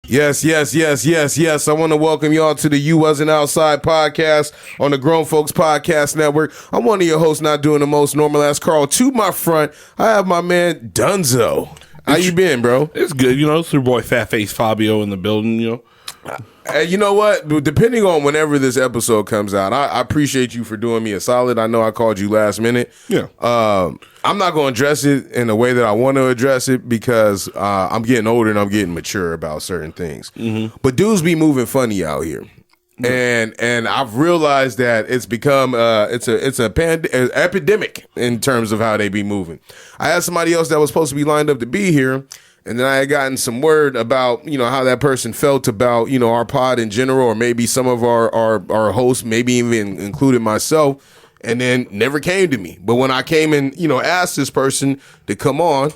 Yes. I want to welcome y'all to the You Wasn't Outside podcast on the Grown Folks Podcast Network. I'm one of your hosts, not doing the most, normal ass Carl. To my front, I have my man Dunzo. How you been, bro? It's good. You know, it's your boy Fat Face Fabio in the building, you know. You know what? Depending on whenever this episode comes out, I appreciate you for doing me a solid. I know I called you last minute. Yeah. I'm not going to address it in the way that I want to address it because I'm getting older and I'm getting mature about certain things. Mm-hmm. But dudes be moving funny out here. And I've realized that it's become it's an epidemic in terms of how they be moving. I had somebody else that was supposed to be lined up to be here, and then I had gotten some word about, you know, how that person felt about, you know, our pod in general, or maybe some of our hosts, maybe even including myself, and then never came to me. But when I came and, you know, asked this person to come on,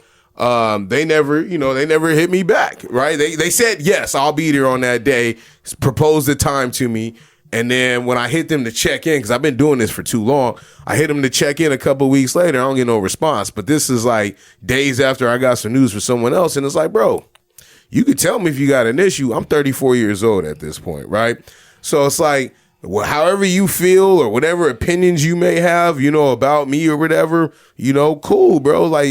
they never hit me back, right? They said, yes, I'll be there on that day, proposed the time to me. And then when I hit them to check in, because I've been doing this for too long, I hit them to check in a couple of weeks later. I don't get no response. But this is like days after I got some news for someone else. And it's like, bro, you could tell me if you got an issue. I'm 34 years old at this point, right? So it's like, well, however you feel or whatever opinions you may have, you know, about me or whatever, you know, cool, bro. Like,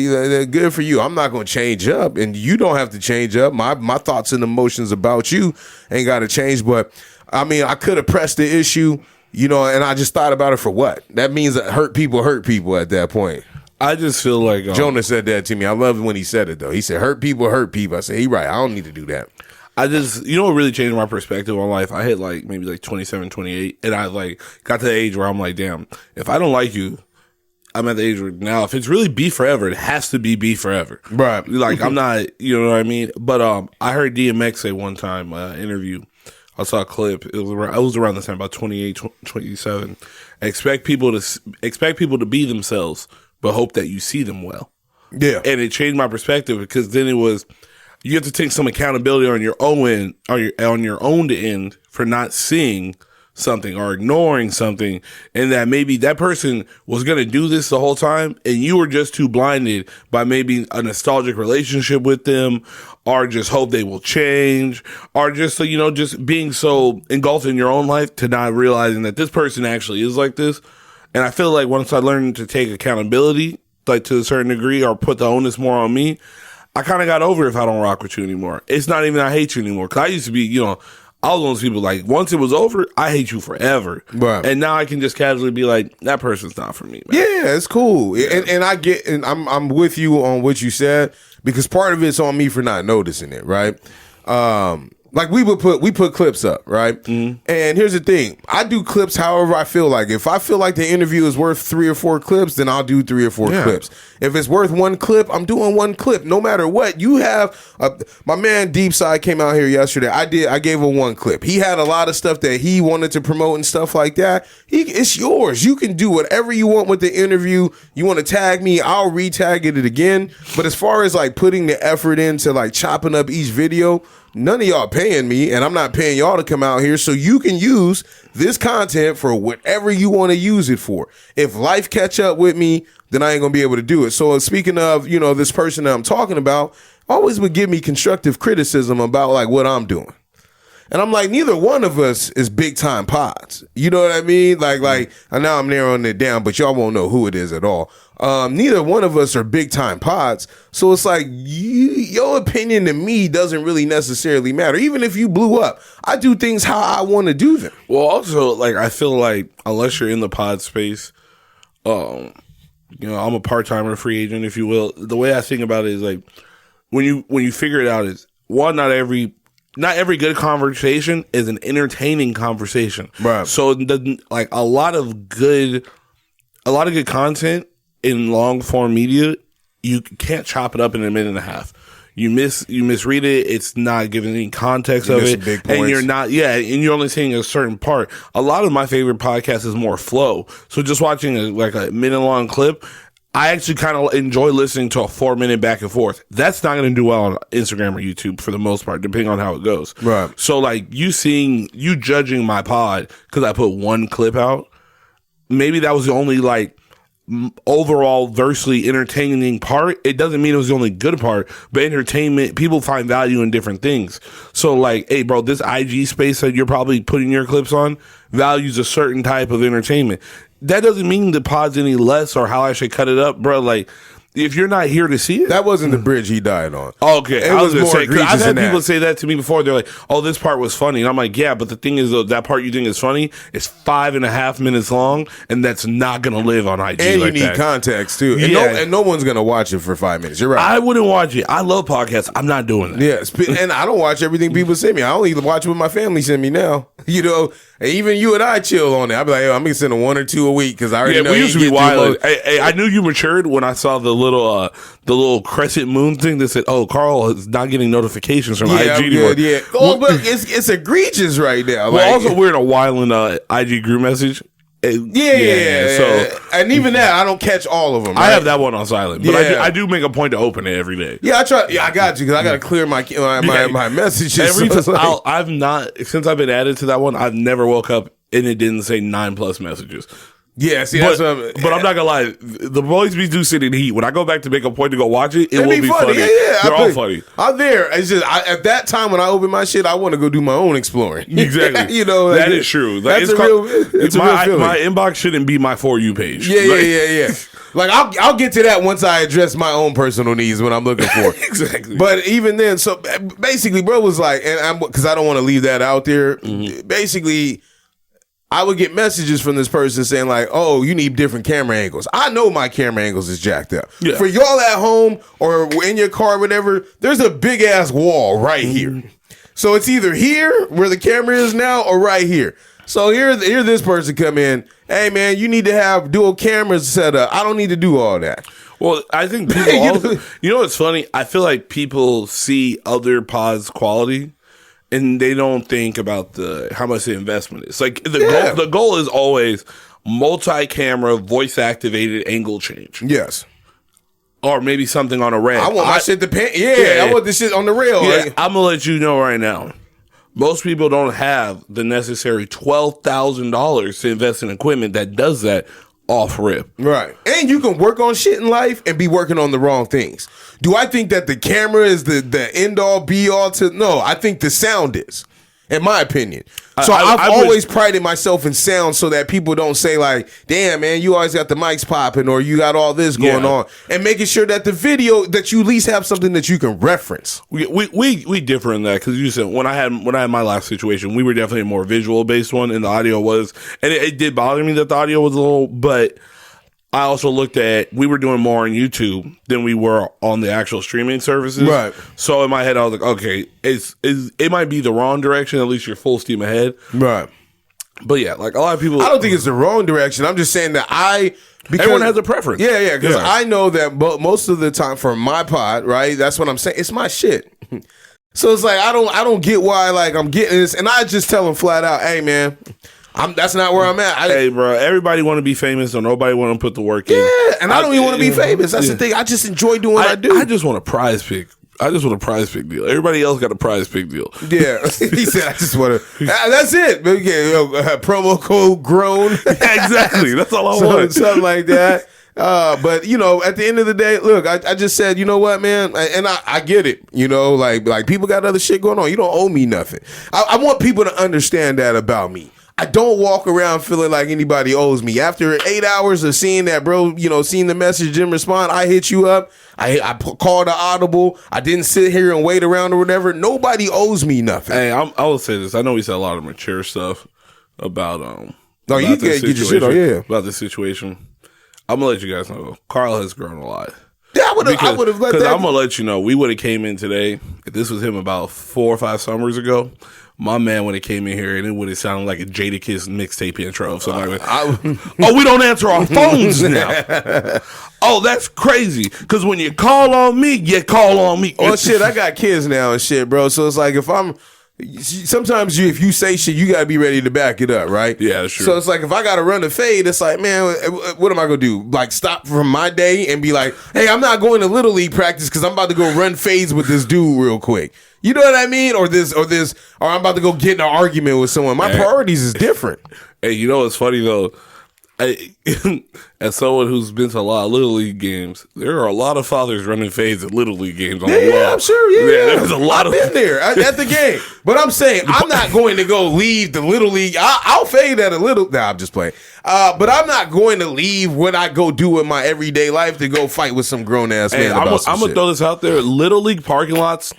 good for you. I'm not going to change up, and you don't have to change up. My thoughts and emotions about you ain't got to change. But I mean, I could have pressed the issue, you know, and I just thought about it for what? That means that hurt people at that point. I just feel like Jonah said that to me. I love when he said it, though. He said, hurt people. I said, he right. I don't need to do that. You know what really changed my perspective on life? I hit like maybe like 27, 28, and I like got to the age where I'm like, damn, if I don't like you, I'm at the age where now if it's really be forever, it has to be forever. Right. Like I'm not, you know what I mean? But I heard DMX say one time, interview, I saw a clip. It was around the time, about 28, 27. Expect people to be themselves, but hope that you see them well. Yeah. And it changed my perspective because then it was, you have to take some accountability on your own end, on your own end for not seeing something or ignoring something, and that maybe that person was going to do this the whole time and you were just too blinded by maybe a nostalgic relationship with them, or just hope they will change, or just, you know, just being so engulfed in your own life to not realizing that this person actually is like this. And I feel like once I learned to take accountability, like to a certain degree, or put the onus more on me, I kind of got over if I don't rock with you anymore. It's not even I hate you anymore. Because I used to be, you know, I was one of those people like, once it was over, I hate you forever. Right. And now I can just casually be like, that person's not for me, man. Yeah, it's cool. Yeah. And I get, and I'm with you on what you said, because part of it's on me for not noticing it, right? Like we put clips up, right? Mm-hmm. And here's the thing. I do clips however I feel like. If I feel like the interview is worth 3 or 4 clips, then I'll do 3 or 4 clips. If it's worth 1 clip, I'm doing 1 clip, no matter what. You have, my man Deep Side came out here yesterday. I gave him 1 clip. He had a lot of stuff that he wanted to promote and stuff like that. It's yours. You can do whatever you want with the interview. You want to tag me, I'll re-tag it again. But as far as like putting the effort into like chopping up each video, none of y'all paying me, and I'm not paying y'all to come out here, so you can use this content for whatever you want to use it for. If life catch up with me, then I ain't gonna be able to do it. So speaking of, you know, this person that I'm talking about, always would give me constructive criticism about like what I'm doing. And I'm like, neither one of us is big time pods. You know what I mean? Like, and now I'm narrowing it down, but y'all won't know who it is at all. Neither one of us are big time pods. So it's like, your opinion to me doesn't really necessarily matter. Even if you blew up, I do things how I want to do them. Well, also, like, I feel like unless you're in the pod space, you know, I'm a part-timer, free agent, if you will. The way I think about it is like, when you figure it out is, one, not every good conversation is an entertaining conversation. Right. So like a lot of good content in long form media, you can't chop it up in a minute and a half. You misread it. It's not giving any context of it, big points. And you're not. Yeah, and you're only saying a certain part. A lot of my favorite podcasts is more flow. So just watching a minute long clip, I actually kind of enjoy listening to a 4-minute back and forth. That's not going to do well on Instagram or YouTube for the most part, depending on how it goes. Right. So like you judging my pod because I put 1 clip out. Maybe that was the only like overall versely entertaining part, it doesn't mean it was the only good part. But entertainment, people find value in different things. So like, hey, bro, this IG space that you're probably putting your clips on values a certain type of entertainment. That doesn't mean the pod's any less or how I should cut it up, bro. Like, if you're not here to see it, that wasn't the bridge he died on. Okay, it was more egregious. I've had than people that. say that to me before. They're like, "Oh, this part was funny," and I'm like, "Yeah, but the thing is, though, that part you think is funny is 5.5 minutes long, and that's not gonna live on IG. And like you need that. context too. And, Yeah. no one's gonna watch it for 5 minutes. You're right. I wouldn't watch it. I love podcasts. I'm not doing that. Yeah, and I don't watch everything people send me. I only watch what my family send me now. You know, and even you and I chill on it. I'll be like, I'm gonna send 1 or 2 a week because I already know we used to be get through wild. most- Hey, I knew you matured when I saw the little crescent moon thing that said, "Oh, Carl is not getting notifications from Yeah, IG anymore." yeah. Oh, but it's egregious right now. Well, also we're in a while in IG group message. Yeah. So, and even that, I don't catch all of them. I right? have that one on silent, but Yeah. I do make a point to open it every day. Yeah, I try. Yeah, I got you because I got to clear my messages. I've not since I've been added to that one. I've never woke up and it didn't say 9+ messages. Yeah, see, But, that's what but I'm not gonna lie, the Boys Be Do sit in heat. When I go back to make a point to go watch it, it will be funny. Yeah. They're all funny. I'm there. It's just at that time when I open my shit, I want to go do my own exploring. Exactly. You know, that is true. That's a real feeling. My inbox shouldn't be my For You page. Yeah. Like I'll get to that once I address my own personal needs when I'm looking for. Exactly. But even then, so basically, bro was like, and because I don't want to leave that out there. Basically, I would get messages from this person saying like, "Oh, you need different camera angles." I know my camera angles is jacked up. Yeah. For y'all at home or in your car, whatever, there's a big ass wall right here. So it's either here where the camera is now or right here. So here this person come in. Hey man, you need to have dual cameras set up. I don't need to do all that. Well, I think people also, you know what's funny? I feel like people see other pods' quality and they don't think about how much the investment is. Like the goal is always multi-camera, voice-activated angle change. Yes. Or maybe something on a rail. I want my shit to pan. Yeah, I want this shit on the rail. Yeah, Like, I'm gonna let you know right now. Most people don't have the necessary $12,000 to invest in equipment that does that off rip. right. And you can work on shit in life and be working on the wrong things. Do I think that the camera is the end all be all to? No, I think the sound is, in my opinion. So I've always prided myself in sound so that people don't say like, damn man, you always got the mics popping or you got all this going on, and making sure that the video that you at least have something that you can reference. We differ in that because you said when I had my last situation, we were definitely a more visual based one, and the audio was, and it did bother me that the audio was a little, but I also looked at, we were doing more on YouTube than we were on the actual streaming services. Right. So in my head, I was like, okay, it might be the wrong direction. At least you're full steam ahead. Right. But yeah, like a lot of people, I don't think it's the wrong direction. I'm just saying that because everyone has a preference. Yeah, because I know that most of the time for my pod, right? That's what I'm saying. It's my shit. So it's like I don't get why like I'm getting this, and I just tell them flat out, hey man, that's not where I'm at. Hey, bro, everybody want to be famous, or nobody want to put the work in. Yeah, and I don't even want to be famous. That's the thing. I just enjoy doing what I do. I just want a prize pick. I just want a prize pick deal. Everybody else got a prize pick deal. Yeah, he said, I just want to. That's it. Promo code grown. Exactly. That's all I want. Something like that. But you know, at the end of the day, look, I just said, you know what, man, and I get it. You know, like people got other shit going on. You don't owe me nothing. I want people to understand that about me. I don't walk around feeling like anybody owes me. After 8 hours of seeing that, bro, seeing the message, didn't respond, I hit you up. I called the audible. I didn't sit here and wait around or whatever. Nobody owes me nothing. Hey, I will say this. I know we said a lot of mature stuff about No, you can't get your shit on, yeah. About the situation. I'm gonna let you guys know. Carl has grown a lot. Yeah, I would have let that. Because I'm gonna let you know, we would have came in today. If this was him about 4 or 5 summers ago, my man would have came in here and it would have sounded like a Jadakiss mixtape intro. So we don't answer our phones now. Oh, that's crazy. Because when you call on me, you call on me. Oh shit, I got kids now and shit, bro. So it's like sometimes if you say shit, you gotta be ready to back it up, right? Yeah, that's true. So it's like if I gotta run a fade, it's like, man, what am I gonna do? Like stop from my day and be like, hey, I'm not going to Little League practice because I'm about to go run fades with this dude real quick. You know what I mean? Or I'm about to go get in an argument with someone. My priorities is different. Hey, you know what's funny though? As someone who's been to a lot of Little League games, there are a lot of fathers running fades at Little League games. I'm sure. Yeah, there's a lot I've been there at the game. But I'm saying I'm not going to go leave the Little League. I'll fade at a little. Nah, I'm just playing. But I'm not going to leave what I go do in my everyday life to go fight with some grown ass man. I'm gonna throw this out there. Little League parking lots.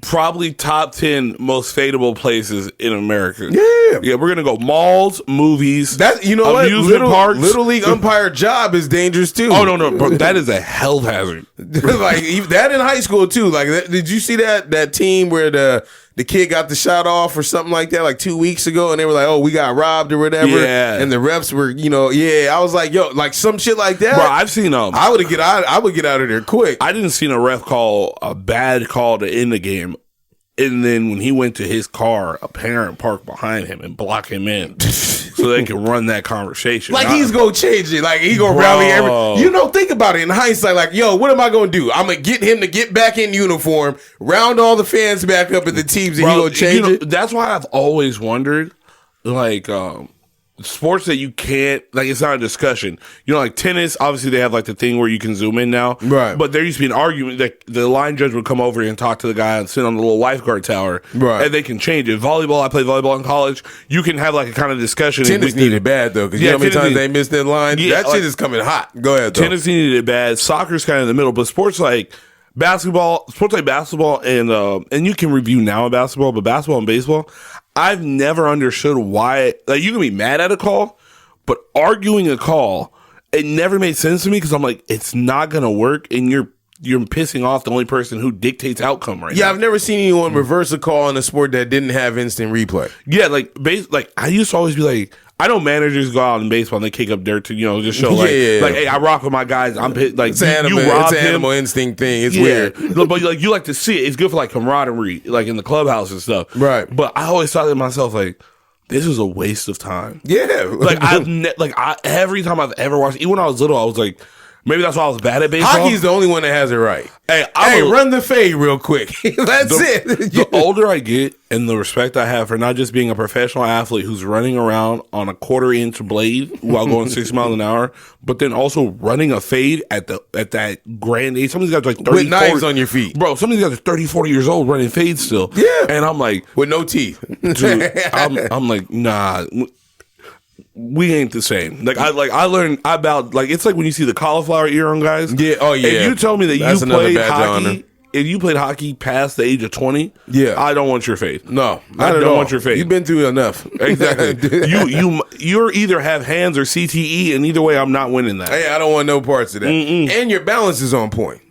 Probably top 10 most fadeable places in America. Yeah, we're gonna go malls, movies. That amusement parks. Little League umpire job is dangerous too. Oh no, bro, that is a health hazard. Like that in high school too. Like, did you see that team where the kid got the shot off or something like that like 2 weeks ago, and they were like, "Oh, we got robbed" or whatever. Yeah, and the refs were, I was like, "Yo, like some shit like that." Bro, I've seen I would get out of there quick. I didn't see a ref call a bad call to end the game. And then when he went to his car, a parent parked behind him and blocked him in so they could run that conversation. Like he's going to change it. Like he going to rally think about it in hindsight. Like, yo, what am I going to do? I'm going to get him to get back in uniform, round all the fans back up at the teams, and he going to change it. That's why I've always wondered, like, sports that you can't, like, it's not a discussion. Like tennis, obviously they have like the thing where you can zoom in now. Right. But there used to be an argument that the line judge would come over and talk to the guy and sit on the little lifeguard tower. Right. And they can change it. Volleyball, I played volleyball in college. You can have like a kind of discussion. Tennis needed bad though, because you know how many times they missed that line? Yeah, that shit is coming hot. Go ahead, though. Tennis needed it bad. Soccer's kind of in the middle, but sports like basketball and you can review now in basketball, but basketball and baseball, I've never understood why. Like, you can be mad at a call, but arguing a call, it never made sense to me because I'm like, it's not gonna work, and you're pissing off the only person who dictates outcome right now. Yeah, I've never seen anyone reverse a call in a sport that didn't have instant replay. Yeah, like I used to always be like, I know managers go out in baseball and they kick up dirt to just show like, hey, I rock with my guys. I'm pissed. Like, it's an animal instinct thing. It's weird, but like you like to see it. It's good for like camaraderie, like in the clubhouse and stuff. Right. But I always thought to myself like, this is a waste of time. Yeah. Like every time I've ever watched, even when I was little, I was like, maybe that's why I was bad at baseball. Hockey's the only one that has it right. Hey, run the fade real quick. That's it. The older I get and the respect I have for not just being a professional athlete who's running around on a 1/4-inch blade while going 60 miles an hour, but then also running a fade at that grand age. Some of these guys are like 30, with knives 40, on your feet. Bro, some of these guys are 30, 40 years old running fades still. Yeah. And I'm like, with no teeth. Dude, I'm like, nah. We ain't the same. Like I learned about, like, it's like when you see the cauliflower ear on guys. Yeah. Oh yeah. If you tell me that you played hockey, if you played hockey past the age of 20, yeah, I don't want your faith. No, I don't want your faith. You've been through enough. Exactly. you either have hands or CTE, and either way, I'm not winning that. Hey, I don't want no parts of that. And your balance is on point.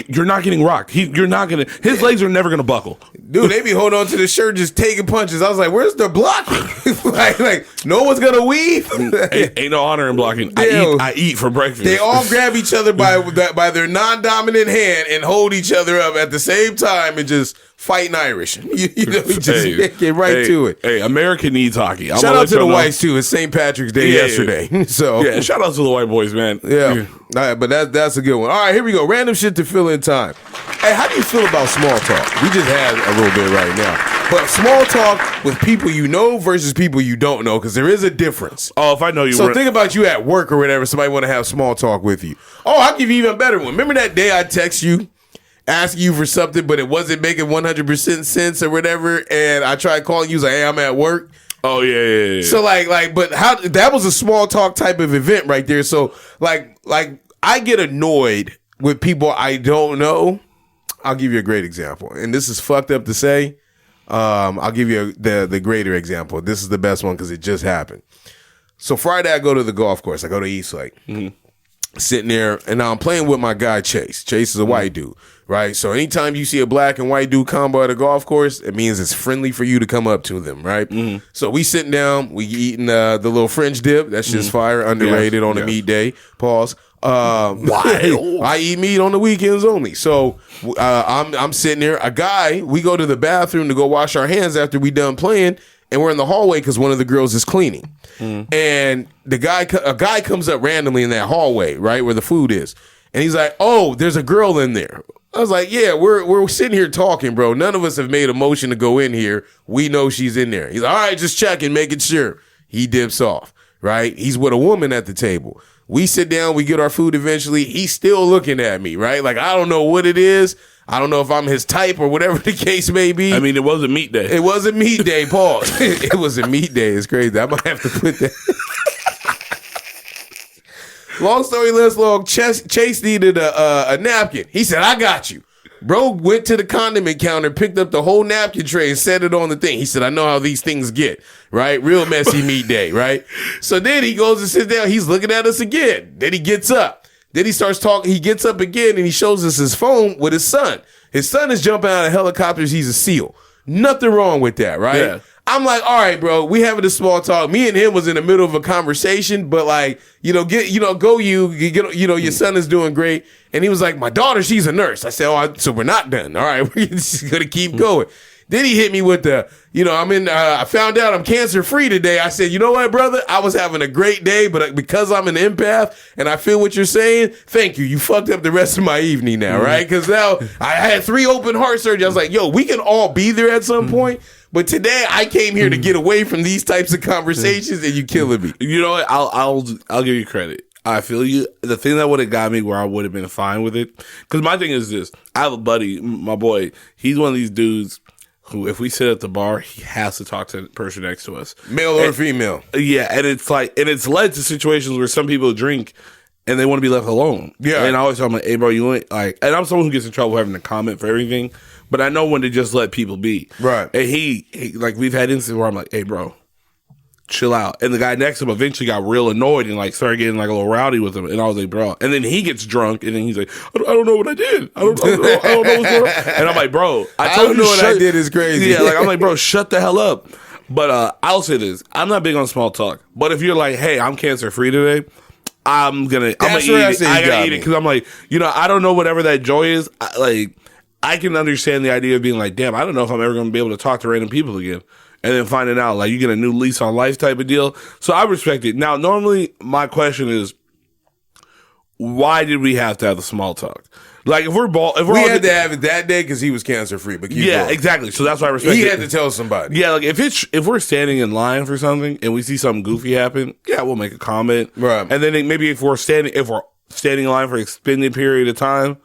You're not getting rocked. You're not gonna. His legs are never gonna buckle. Dude, they be holding on to the shirt, just taking punches. I was like, "Where's the blocking? like, no one's gonna weave. ain't no honor in blocking. I eat for breakfast. They all grab each other by their non-dominant hand and hold each other up at the same time and just fighting Irish. Just get right to it. Hey, America needs hockey. Shout out to the whites too. It's St. Patrick's Day yesterday. So yeah, shout out to the white boys, man. Yeah. All right, but that's a good one. All right, here we go. Random shit to fill in time. Hey, how do you feel about small talk? We just had a little bit right now. But small talk with people you know versus people you don't know, because there is a difference. Oh, if I know you. So think about you at work or whatever, somebody want to have small talk with you. Oh, I'll give you even better one. Remember that day I text you, asking you for something, but it wasn't making 100% sense or whatever, and I tried calling you, like, hey, I'm at work. Oh yeah. So but how that was a small talk type of event right there. So like I get annoyed with people I don't know. I'll give you a great example, and this is fucked up to say. I'll give you the greater example. This is the best one because it just happened. So Friday I go to the golf course. I go to East Lake. Mm-hmm. Sitting there, and now I'm playing with my guy Chase. Chase is a white dude, right? So anytime you see a black and white dude combo at a golf course, it means it's friendly for you to come up to them, right? Mm-hmm. So we sitting down, we eating the little French dip. That's just fire, underrated on a meat day. Pause. Why? I eat meat on the weekends only. So I'm sitting there. We go to the bathroom to go wash our hands after we done playing, and we're in the hallway because one of the girls is cleaning. And a guy comes up randomly in that hallway, right where the food is, and he's like, "Oh, there's a girl in there." I was like, "Yeah, we're sitting here talking, bro. None of us have made a motion to go in here. We know she's in there." He's like, "All right, just checking, making sure." He dips off. right? He's with a woman at the table. We sit down, we get our food eventually. He's still looking at me, right? Like, I don't know what it is. I don't know if I'm his type or whatever the case may be. I mean, it wasn't meat day. It wasn't meat day, pause. It was a meat day. It's crazy. I might have to put that. Long story less long, Chase needed a napkin. He said, I got you. Bro went to the condiment counter, picked up the whole napkin tray and set it on the thing. He said, I know how these things get, right? Real messy meat day, right? So then he goes and sits down. He's looking at us again. Then he gets up. Then he starts talking. He gets up again and he shows us his phone with his son. His son is jumping out of helicopters. He's a SEAL. Nothing wrong with that, right? Yeah. I'm like, all right, bro, we having a small talk. Me and him was in the middle of a conversation, but like, your son is doing great. And he was like, my daughter, she's a nurse. I said, so we're not done. All right, we're just going to keep going. Then he hit me with I found out I'm cancer free today. I said, you know what, brother? I was having a great day, but because I'm an empath and I feel what you're saying, thank you. You fucked up the rest of my evening now, right? Because now I had 3 open heart surgeries. I was like, yo, we can all be there at some point. But today I came here to get away from these types of conversations and you killing me. You know what? I'll give you credit. I feel you. The thing that would have got me where I would have been fine with it. Because my thing is this. I have a buddy, my boy. He's one of these dudes who, if we sit at the bar, he has to talk to the person next to us. Male or female. Yeah. And it's led to situations where some people drink and they want to be left alone. Yeah. And I always tell them, like, hey, bro, you ain't like, and I'm someone who gets in trouble having to comment for everything, but I know when to just let people be. Right. And he like, we've had instances where I'm like, hey, bro, chill out. And the guy next to him eventually got real annoyed and like started getting like a little rowdy with him. And I was like, bro. And then he gets drunk and then he's like, I don't know what I did. I don't know what's going on. And I'm like, bro, I don't know what I did is crazy. Yeah, like I'm like, bro, shut the hell up. But I'll say this. I'm not big on small talk. But if you're like, hey, I'm cancer free today, I'm gonna eat it. I gotta eat it because I'm like, I don't know whatever that joy is. I can understand the idea of being like, damn, I don't know if I'm ever gonna be able to talk to random people again. And then finding out, like, you get a new lease on life type of deal. So I respect it. Now, normally, my question is, why did we have to have the small talk? Like, if we had to have it that day because he was cancer free. But yeah, exactly. So that's why I respect it. He had to tell somebody. Yeah, like if we're standing in line for something and we see something goofy happen, yeah, we'll make a comment. Right. And then maybe if we're standing in line for an extended period of time,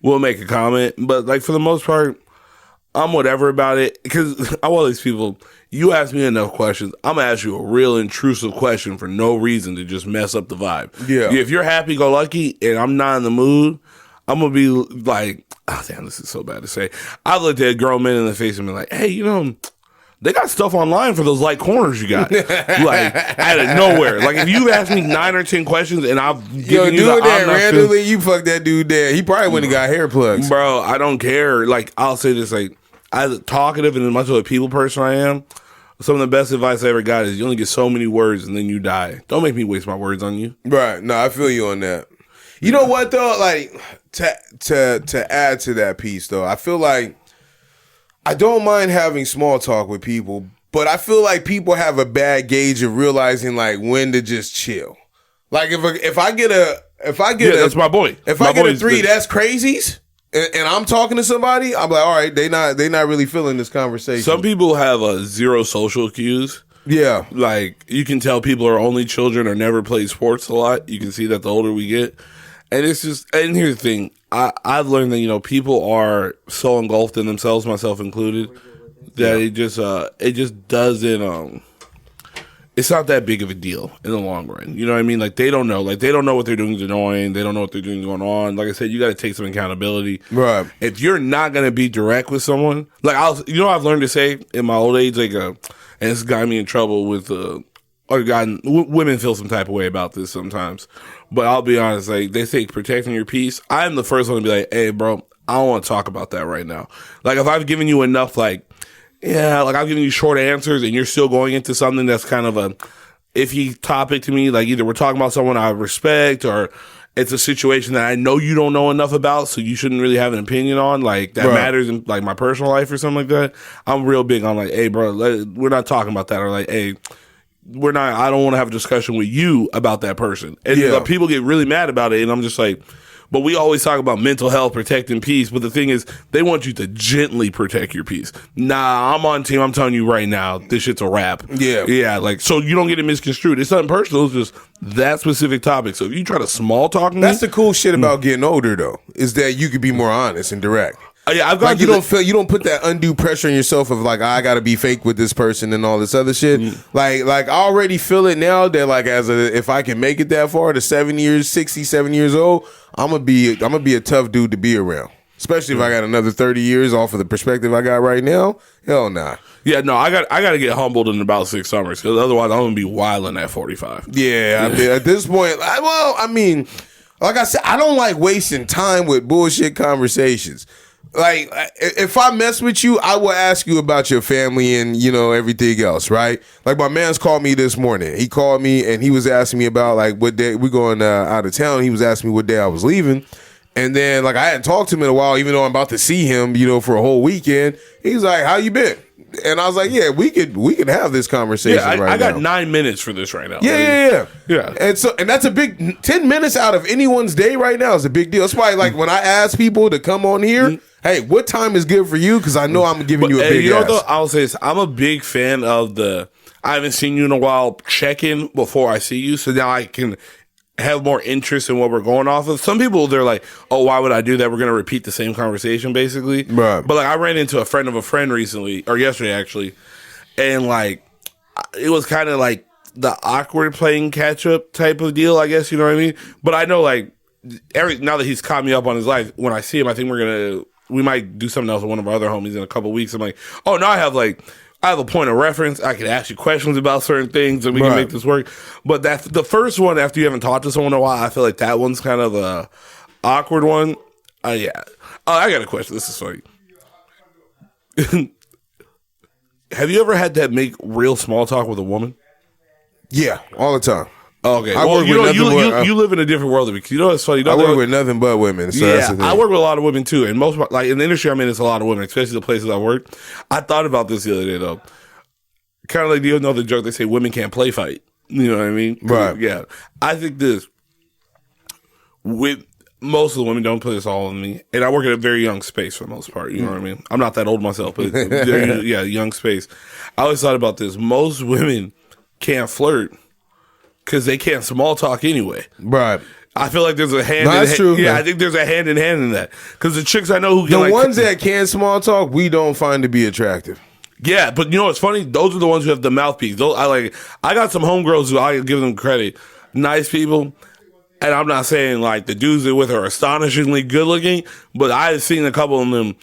we'll make a comment. But like for the most part, I'm whatever about it because I want these people. You ask me enough questions, I'm gonna ask you a real intrusive question for no reason to just mess up the vibe. Yeah. If you're happy go lucky and I'm not in the mood, I'm gonna be like, oh damn, this is so bad to say. I looked at grown men in the face and be like, hey, they got stuff online for those light corners you got. Like, out of nowhere. Like, if you asked me 9 or 10 questions and I've given you the that randomly, you fuck that dude there. He probably wouldn't have got hair plugs. Bro, I don't care. Like, I'll say this, like, as talkative and as much of a people person I am, some of the best advice I ever got is you only get so many words and then you die. Don't make me waste my words on you. Right. No, I feel you on that. You know what, though? Like, to add to that piece, though, I feel like I don't mind having small talk with people, but I feel like people have a bad gauge of realizing like when to just chill. Like if I get that's my boy. If I get a 3, that's crazies, and I'm talking to somebody, I'm like, all right, they not really feeling this conversation. Some people have zero social cues. Yeah, like you can tell people are only children or never play sports a lot. You can see that the older we get, and it's just. And here's the thing. I've learned that, people are so engulfed in themselves, myself included, that it just doesn't, it's not that big of a deal in the long run. You know what I mean? Like, they don't know. Like, they don't know what they're doing is annoying. They don't know what they're doing going on. Like I said, you got to take some accountability. Right. If you're not going to be direct with someone, like, I've learned to say in my old age, like, and this got me in trouble with, women feel some type of way about this sometimes. But I'll be honest, like they say protecting your peace, I'm the first one to be like, hey, bro, I don't want to talk about that right now. Like, if I've given you enough, like I've given you short answers and you're still going into something that's kind of a iffy topic to me, like either we're talking about someone I respect or it's a situation that I know you don't know enough about, so you shouldn't really have an opinion on, like that matters in like my personal life or something like that. I'm real big on like, hey, bro, we're not talking about that, or like, hey, I don't want to have a discussion with you about that person. And people get really mad about it, and I'm just like, But we always talk about mental health, protecting peace. But the thing is, they want you to gently protect your peace. Nah, I'm on team. I'm telling you right now, this shit's a wrap. Yeah. Yeah, like, so you don't get it misconstrued. It's nothing personal. It's just that specific topic. So if you try to small talk me. That's the cool shit about getting older, though, is that you could be more honest and direct. Yeah, I've like you don't put that undue pressure on yourself of like I gotta be fake with this person and all this other shit. Like I already feel it now that like if I can make it that far to 7 years old, I'm gonna be a tough dude to be around. Especially if I got another 30 years off of the perspective I got right now. Hell nah. Yeah, no, I got to get humbled in about 6 summers because otherwise I'm gonna be wilding at 45. Yeah, I mean, at this point, like I said, I don't like wasting time with bullshit conversations. Like, if I mess with you, I will ask you about your family and, everything else, right? Like, my man's called me this morning. He called me, and he was asking me about, like, what day we're going out of town. He was asking me what day I was leaving. And then, like, I hadn't talked to him in a while, even though I'm about to see him, for a whole weekend. He's like, how you been? And I was like, yeah, we could have this conversation right now. I got 9 minutes for this right now. Yeah. And that's a big 10 minutes out of anyone's day right now is a big deal. That's why, like, when I ask people to come on here, hey, what time is good for you? Because I know I'm giving you a big ass. Though, I'll say this. I'm a big fan of I haven't seen you in a while, check-in before I see you. So now I can have more interest in what we're going off of. Some people, they're like, oh, why would I do that? We're going to repeat the same conversation, basically. Right. But like, I ran into a friend of a friend recently, or yesterday, actually. And like, it was kind of like the awkward playing catch-up type of deal, I guess, you know what I mean? But I know, like, now that he's caught me up on his life, when I see him, I think we might do something else with one of our other homies in a couple of weeks. I'm like, oh, now I have a point of reference. I can ask you questions about certain things and we can make this work. But that's the first one after you haven't talked to someone in a while. I feel like that one's kind of a awkward one. Yeah. I got a question. This is funny. Have you ever had to make real small talk with a woman? Yeah, all the time. Okay, you live in a different world because it's funny. I work with nothing but women. So yeah, that's the thing. I work with a lot of women too, and most like in the industry I'm in, it's a lot of women, especially the places I work. I thought about this the other day though, kind of like the joke they say women can't play fight. You know what I mean? Right? Yeah, I think this with most of the women don't put this all on me, and I work in a very young space for the most part. You know what I mean? I'm not that old myself, but young space. I always thought about this. Most women can't flirt because they can't small talk anyway. Right. I feel like there's a hand. That's true. Yeah, I think there's a hand in that because the chicks I know who can, the ones that can small talk, we don't find to be attractive. Yeah, but you know what's funny? Those are the ones who have the mouthpiece. I got some homegirls who I give them credit, nice people. And I'm not saying like the dudes they're with are astonishingly good looking, but I've seen a couple of them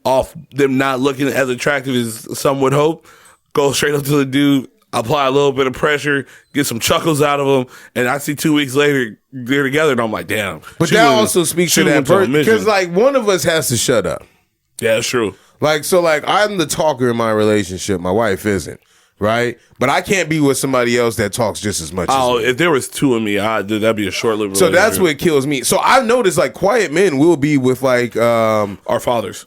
off them not looking as attractive as some would hope. Go straight up to the dude, apply a little bit of pressure, get some chuckles out of them, and I see 2 weeks later they're together, and I'm like, damn. But that also speaks to that person because like one of us has to shut up. Yeah, that's true. Like I'm the talker in my relationship. My wife isn't. Right? But I can't be with somebody else that talks just as much as me. If there was two of me, that'd be a short-lived relationship. So that's what kills me. So I've noticed like quiet men will be with like our fathers.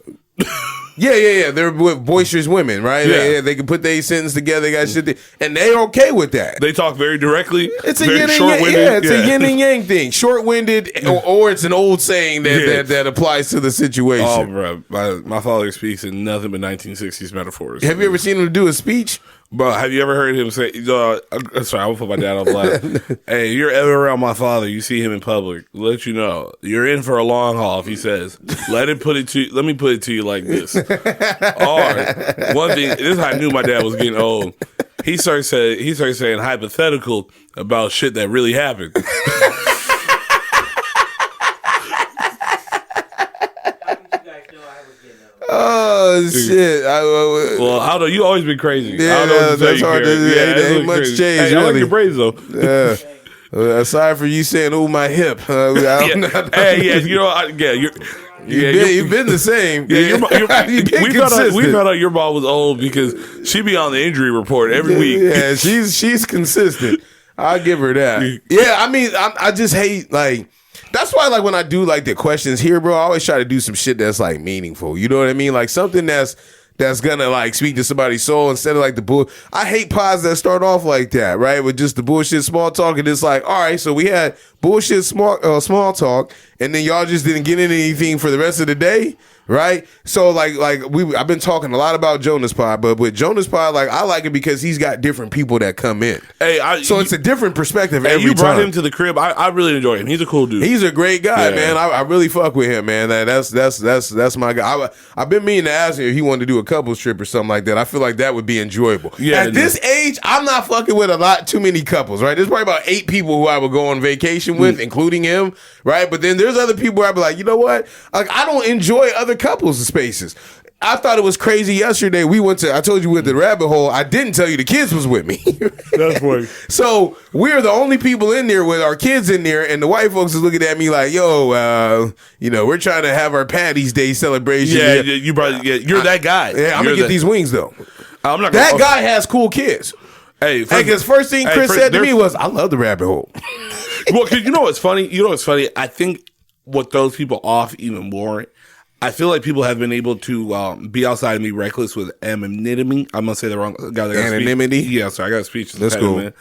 Yeah. They're with boisterous women, right? Yeah. They can put their sentence together, they got shit, and they're okay with that. They talk very directly. It's a yin and yang. Yeah, it's a yin and yang thing. Short-winded, or it's an old saying that applies to the situation. Oh, bro, my father speaks in nothing but 1960s metaphors. Have you ever seen him do a speech? Bro, have you ever heard him say, sorry, I'm going to put my dad on blast. Hey, you're ever around my father, you see him in public, let you know, you're in for a long haul if he says, let me put it to you like this. Or, one thing, this is how I knew my dad was getting old. He started saying hypothetical about shit that really happened. Oh shit! Well, I don't know. You always been crazy. Yeah, that's hard to do. Ain't much change. Hey, really. I like your braids though. Yeah. Aside from you saying, "Oh, my hip," you know, you've been the same. Yeah, we found out your mom was old because she be on the injury report every week. Yeah, she's consistent. I'll give her that. Yeah, I mean, I just hate like. That's why, like, when I do like the questions here, bro, I always try to do some shit that's like meaningful. You know what I mean? Like something that's that's gonna like speak to somebody's soul instead of like the bull. I hate pods that start off like that, right? With just the bullshit small talk, and it's like, all right, so we had bullshit small talk, and then y'all just didn't get into anything for the rest of the day. Right, so I've been talking a lot about Jonas Pod, but with Jonas Pod, like I like it because he's got different people that come in. So it's a different perspective every time. You brought him to the crib. I really enjoy him. He's a cool dude. He's a great guy, man. I really fuck with him, man. That's my guy. I've been meaning to ask him if he wanted to do a couples trip or something like that. I feel like that would be enjoyable. Yeah, at this age, I'm not fucking with too many couples. Right, there's probably about 8 people who I would go on vacation with, including him. Right, but then there's other people where I'd be like, you know what? Like I don't enjoy other couples spaces. I thought it was crazy yesterday. I told you we went to the rabbit hole. I didn't tell you the kids was with me. That's funny. So we're the only people in there with our kids in there, and the white folks is looking at me like, yo, we're trying to have our Patty's Day celebration. Yeah, you probably, you're that guy. Yeah, I'm going to get these wings, though. I'm not that guy has cool kids. Hey, because first thing Chris said to me was, I love the rabbit hole. Well, because you know what's funny? I think what throws people off even more, I feel like people have been able to be outside and be reckless with anonymity. I'm going to say the wrong guy. Anonymity? Yeah, sorry. I got a speech. That's cool. Man.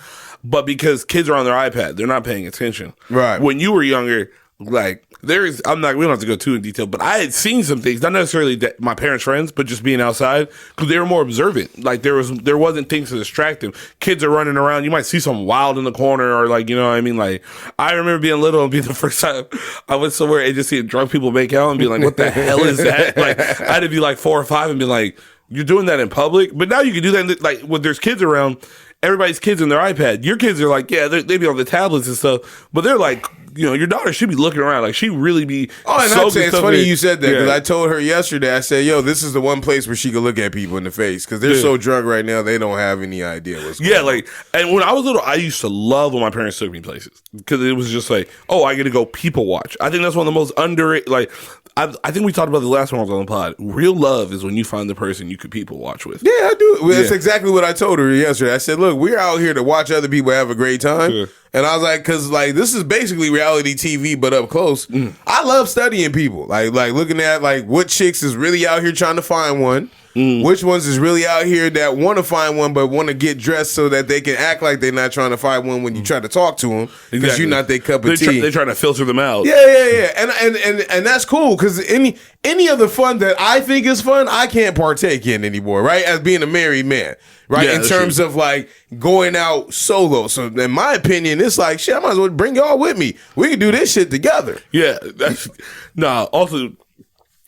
But because kids are on their iPad, they're not paying attention. Right. When you were younger, like, we don't have to go too in detail, but I had seen some things, not necessarily my parents' friends, but just being outside, because they were more observant. Like, there wasn't things to distract them. Kids are running around. You might see something wild in the corner, or like, you know what I mean? Like, I remember being little and being the first time I went somewhere and just seeing drunk people make out and being like, what the hell is that? Like, I had to be like 4 or 5 and be like, you're doing that in public? But now you can do that, like, when there's kids around, everybody's kids in their iPad. Your kids are like, yeah, they be on the tablets and stuff, but they're like, your daughter should be looking around. Like, she really be. Oh, and I'm saying, it's funny you said that, because I told her yesterday, I said, yo, this is the one place where she could look at people in the face, because they're so drunk right now, they don't have any idea what's going on. Like, and when I was little, I used to love when my parents took me places, because it was just like, oh, I get to go people watch. I think that's one of the most underrated, like, I think we talked about the last one I was on the pod. Real love is when you find the person you could people watch with. Yeah, I do. That's exactly what I told her yesterday. I said, look, we're out here to watch other people have a great time. Yeah. And I was like, because like this is basically reality TV, but up close. I love studying people, like looking at like what chicks is really out here trying to find one. Which ones is really out here that want to find one but want to get dressed so that they can act like they're not trying to find one when you try to talk to them, because you're not their cup of tea. They're trying to filter them out. Yeah. And that's cool, because any of the fun that I think is fun, I can't partake in anymore, right? As being a married man, right? In terms of like going out solo. So in my opinion, it's like, shit, I might as well bring y'all with me. We can do this shit together. Yeah. Also,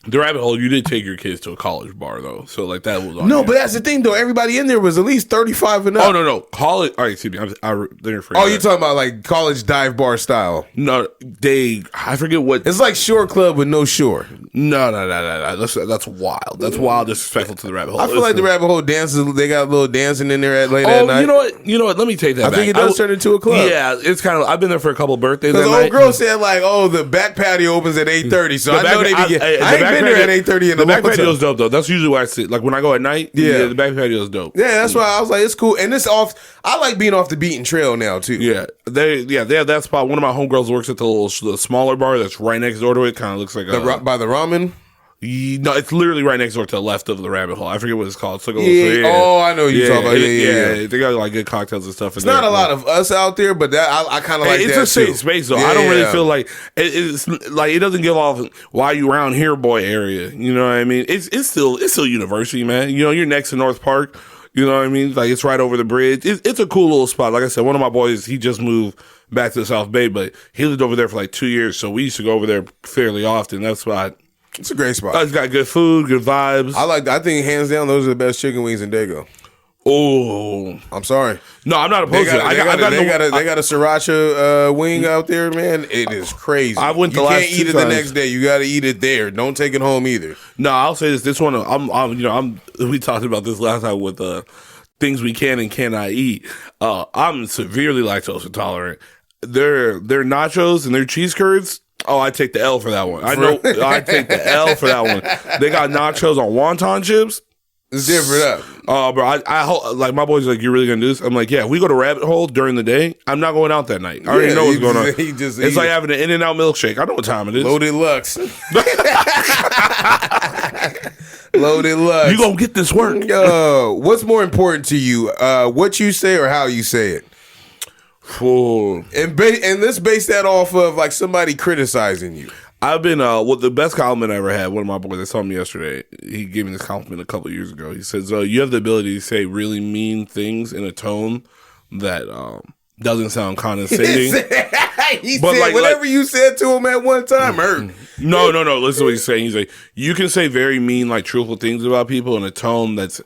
the rabbit hole, you did take your kids to a college bar, though. So, like, that was on No, but that's the thing, though. Everybody in there was at least 35 and up. Oh, no. College. All right, excuse me. You're talking about, like, college dive bar style. No, I forget what. It's like shore club with no shore. No. That's wild. That's wild, disrespectful to the rabbit hole. I feel like the rabbit hole dances, they got a little dancing in there late at night. You know what? Let me take that back. I think it does turn into a club. Yeah, it's kind of, I've been there for a couple of birthdays. Because the old girl said, like, the back patio opens at 8:30. So I know they be getting. I ain't been there at 8:30 in the back patio is dope, though. That's usually where I sit. Like, when I go at night, the back patio is dope. Yeah, that's why I was like, it's cool. And it's off. I like being off the beaten trail now, too. Yeah, they have that spot. One of my homegirls works at the smaller bar that's right next door to it. Kind of looks like by the ramen. No, it's literally right next door to the left of the rabbit hole. I forget what it's called. It's like Oh, I know what you're talking about. Yeah. They got like good cocktails and stuff. It's not a lot of us out there, but that I kind of like that too. It's a safe space, though. I don't really feel like it's like, it doesn't give off why you around here, boy area. You know what I mean? It's still university, man. You know, you're next to North Park. You know what I mean? Like, it's right over the bridge. It's a cool little spot. Like I said, one of my boys, he just moved back to the South Bay, but he lived over there for like 2 years, so we used to go over there fairly often. That spot. It's a great spot. It's got good food, good vibes. I think hands down, those are the best chicken wings in Dago. Oh, I'm sorry. No, I'm not opposed to it. They got a sriracha wing out there, man. It is crazy. I went you can't eat it the next day. You got to eat it there. Don't take it home either. No, I'll say this. This one, we talked about this last time with things we can and cannot eat. I'm severely lactose intolerant. Their nachos and their cheese curds. Oh, I take the L for that one. I take the L for that one. They got nachos on wonton chips. It's different up. Oh, bro, like my boy's like, you really gonna do this? I'm like, yeah. If we go to Rabbit Hole during the day, I'm not going out that night. I already know what's going on. It's like having an In-N-Out milkshake. I know what time it is. Loaded Lux. Loaded Lux. You gonna get this work? Yo, what's more important to you? What you say or how you say it? And let's base that off of like somebody criticizing you. I've been the best compliment I ever had. One of my boys told me yesterday. He gave me this compliment a couple of years ago. He says, "You have the ability to say really mean things in a tone that doesn't sound condescending." He said whatever you said to him at one time hurt. No. Listen to what he's saying. He's like, you can say very mean, like truthful things about people in a tone that's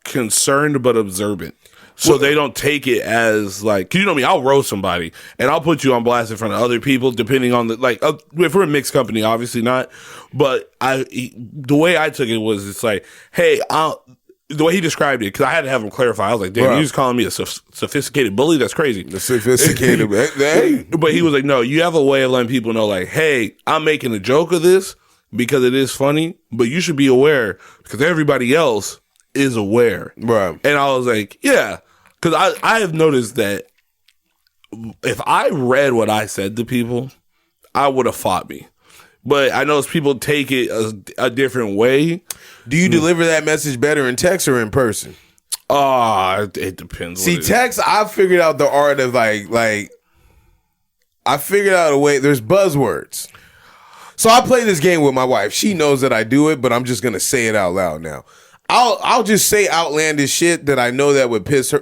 concerned but observant. So they don't take it as like, 'cause you know me, I'll roast somebody and I'll put you on blast in front of other people, depending on if we're a mixed company, obviously not. But the way I took it was, it's like, hey, the way he described it, because I had to have him clarify. I was like, damn, you just calling me a sophisticated bully? That's crazy. The sophisticated, hey. But he was like, no, you have a way of letting people know, like, hey, I'm making a joke of this because it is funny, but you should be aware because everybody else is aware. Right. And I was like, yeah. Because I have noticed that if I read what I said to people, I would have fought me. But I notice people take it a different way. Do you deliver that message better in text or in person? It depends. See, text, I figured out the art of like I figured out a way. There's buzzwords. So I play this game with my wife. She knows that I do it, but I'm just gonna say it out loud now. I'll just say outlandish shit that I know that would piss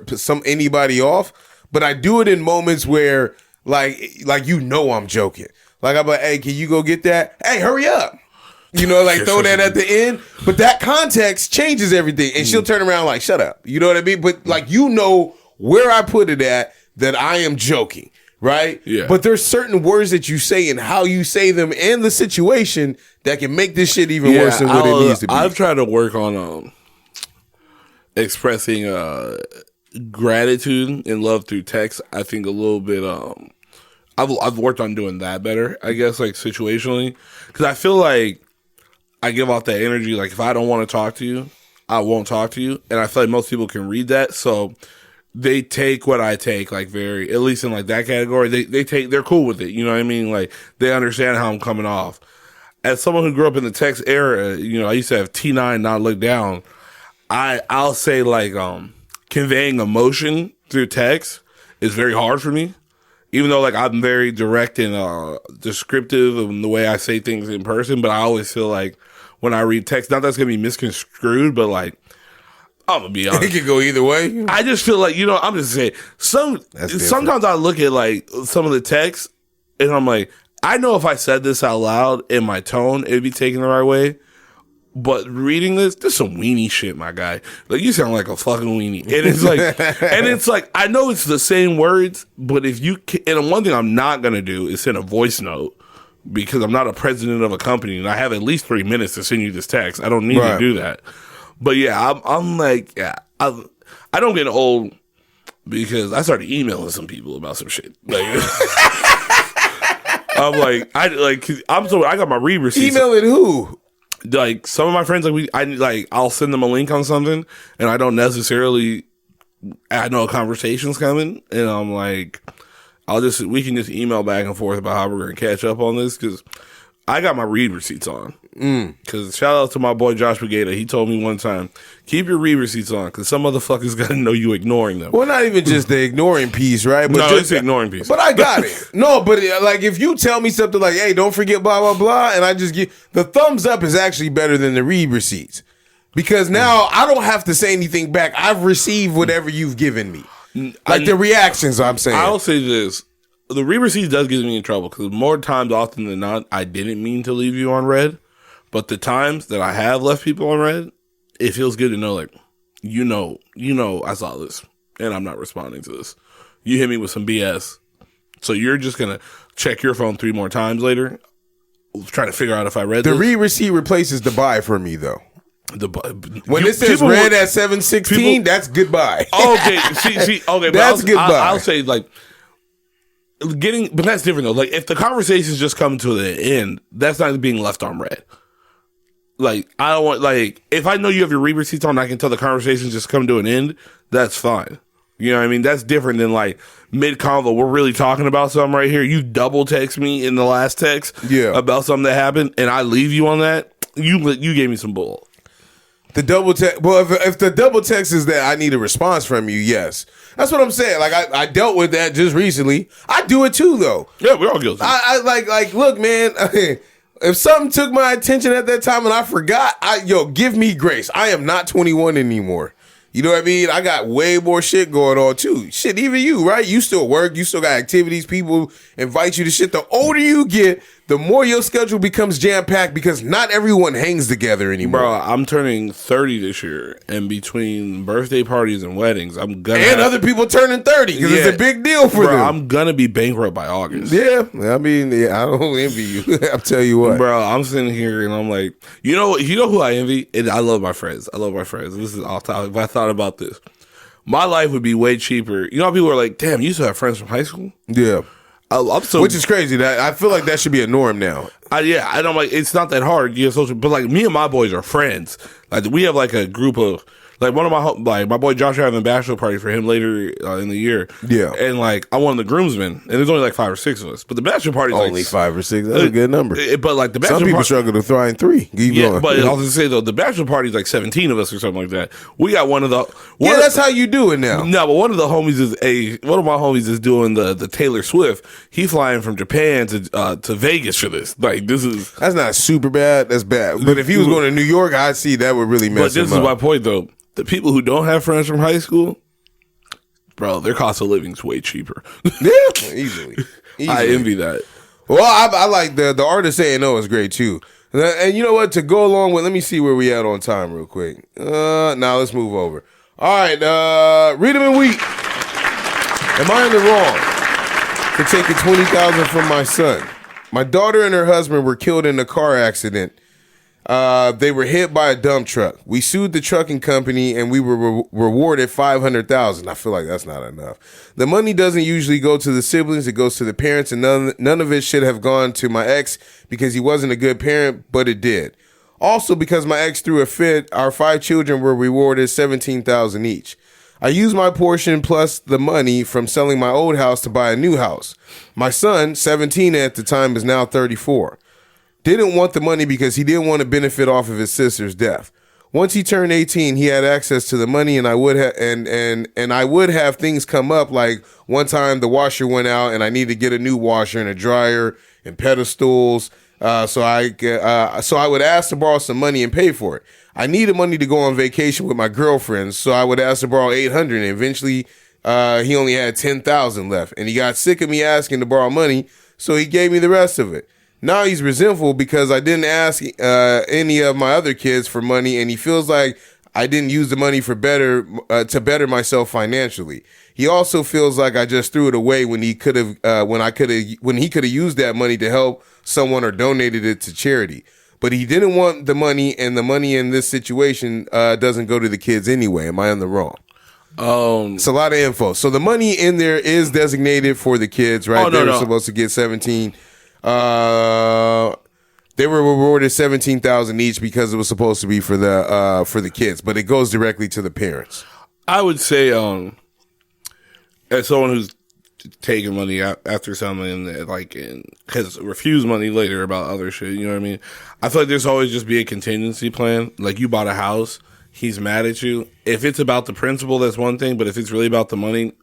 anybody off, but I do it in moments where like I'm joking. Like I'm like, hey, can you go get that? Hey, hurry up. Like throw that at the end. But that context changes everything. And she'll turn around like, shut up. You know what I mean? But like where I put it at that I am joking. Right? Yeah. But there's certain words that you say and how you say them and the situation that can make this shit even worse than what it needs to be. I've tried to work on expressing gratitude and love through text. I think a little bit I've worked on doing that better, I guess, like situationally, because I feel like I give off that energy. Like if I don't want to talk to you, I won't talk to you, and I feel like most people can read that, so they take what I take like very, at least in like that category. They're cool with it. You know what I mean? Like they understand how I'm coming off. As someone who grew up in the text era, I used to have T9 not look down. I'll say like conveying emotion through text is very hard for me, even though like I'm very direct and descriptive in the way I say things in person. But I always feel like when I read text, not that's gonna be misconstrued, but like I'm gonna be honest, it could go either way. I just feel like I'm just saying sometimes I look at like some of the text and I'm like, I know if I said this out loud in my tone, it'd be taken the right way. But reading this is some weenie shit, my guy. Like you sound like a fucking weenie, and it's like I know it's the same words, but if you can, and one thing I'm not gonna do is send a voice note because I'm not a president of a company and I have at least 3 minutes to send you this text. I don't need to do that. But yeah, I'm like, yeah, I don't get old because I started emailing some people about some shit. Like, I'm like, I got my read receipts. Emailing who? Like some of my friends, I'll send them a link on something, and I don't necessarily. I know a conversation's coming, and I'm like, we can just email back and forth about how we're gonna catch up on this because I got my read receipts on. Because shout out to my boy Josh Brigada, he told me one time, keep your read receipts on because some motherfuckers gotta know you ignoring them. Well, not even just the ignoring piece, right? But no, just it's the ignoring piece. But I got it. No, but like if you tell me something like, hey, don't forget blah blah blah, and I just give the thumbs up is actually better than the read receipts because now I don't have to say anything back. I've received whatever you've given me, like the reactions. I'm saying. I'll say this. The read receipts does get me in trouble because more times often than not, I didn't mean to leave you on red. But the times that I have left people on red, it feels good to know, like, I saw this and I'm not responding to this. You hit me with some BS. So you're just going to check your phone 3 more times later, trying to figure out if I read the this. read receipt replaces the buy for me, though. When it says red at 7:16, that's goodbye. Okay. See, okay. That's goodbye. I'll say, like, but that's different, though. Like, if the conversation's just come to the end, that's not being left on red. Like, I don't want, like, if I know you have your read receipts on, I can tell the conversation just come to an end. That's fine. You know what I mean? That's different than like mid-convo. We're really talking about something right here. You double text me in the last text about something that happened, and I leave you on that. You gave me some bull. The double text. Well, if the double text is that I need a response from you, yes, that's what I'm saying. Like I dealt with that just recently. I do it too, though. Yeah, we're all guilty. I like. Look, man. If something took my attention at that time and I forgot, give me grace. I am not 21 anymore. You know what I mean? I got way more shit going on too. Shit, even you, right? You still work. You still got activities. People invite you to shit. The older you get, the more your schedule becomes jam-packed because not everyone hangs together anymore. Bro, I'm turning 30 this year, and between birthday parties and weddings, I'm gonna and other people turning 30 because it's a big deal for them. I'm gonna be bankrupt by August. Yeah, I mean, I don't envy you. I'll tell you what, bro. I'm sitting here and I'm like, you know who I envy? And I love my friends. This is off topic, but I thought about this. My life would be way cheaper. You know how people are like, damn, you used to have friends from high school? Yeah. Which is crazy. That I feel like that should be a norm now. I don't like. It's not that hard. You have social, but like me and my boys are friends. Like we have like a group of like one of my boy Josh having a bachelor party for him later in the year. Yeah, and like I'm one of the groomsmen, and there's only like 5 or 6 of us. But the bachelor party is only 5 or 6. That's a good number. But like the bachelor some people struggle to throw in 3. Keep going. But I was gonna say though, the bachelor party is like 17 of us or something like that. We got that's how you do it now. No, but one of my homies is doing the Taylor Swift. He's flying from Japan to Vegas for this. Like that's not super bad. That's bad. But if he was going to New York, I'd see that would really mess him up. But this is my point though. The people who don't have friends from high school, bro, their cost of living is way cheaper. Yeah, easily. I envy that. Well, I like the artist A&O is great too. And you know what? To go along with, let me see where we at on time real quick. Now let's move over. All right, read them in week. Am I in the wrong for taking $20,000 from my son? My daughter and her husband were killed in a car accident. They were hit by a dump truck. We sued the trucking company and we were rewarded $500,000. I feel like that's not enough. The money doesn't usually go to the siblings. It goes to the parents, and none of it should have gone to my ex because he wasn't a good parent, but it did. Also, because my ex threw a fit, our 5 children were rewarded $17,000 each. I used my portion plus the money from selling my old house to buy a new house. My son, 17 at the time, is now 34. Didn't want the money because he didn't want to benefit off of his sister's death. Once he turned 18, he had access to the money, and I would have and I would have things come up, like one time the washer went out and I needed to get a new washer and a dryer and pedestals. So I would ask to borrow some money and pay for it. I needed money to go on vacation with my girlfriends, so I would ask to borrow $800, and eventually he only had $10,000 left, and he got sick of me asking to borrow money, so he gave me the rest of it. Now he's resentful because I didn't ask any of my other kids for money, and he feels like I didn't use the money for to better myself financially. He also feels like I just threw it away when he could have used that money to help someone or donated it to charity. But he didn't want the money, and the money in this situation doesn't go to the kids anyway. Am I on the wrong? It's a lot of info. So the money in there is designated for the kids, right? They were supposed to get 17. They were rewarded $17,000 each because it was supposed to be for the kids, but it goes directly to the parents. I would say, as someone who's taking money after something and has refused money later about other shit, you know what I mean? I feel like there's always just be a contingency plan. Like, you bought a house, he's mad at you. If it's about the principal, that's one thing, but if it's really about the money,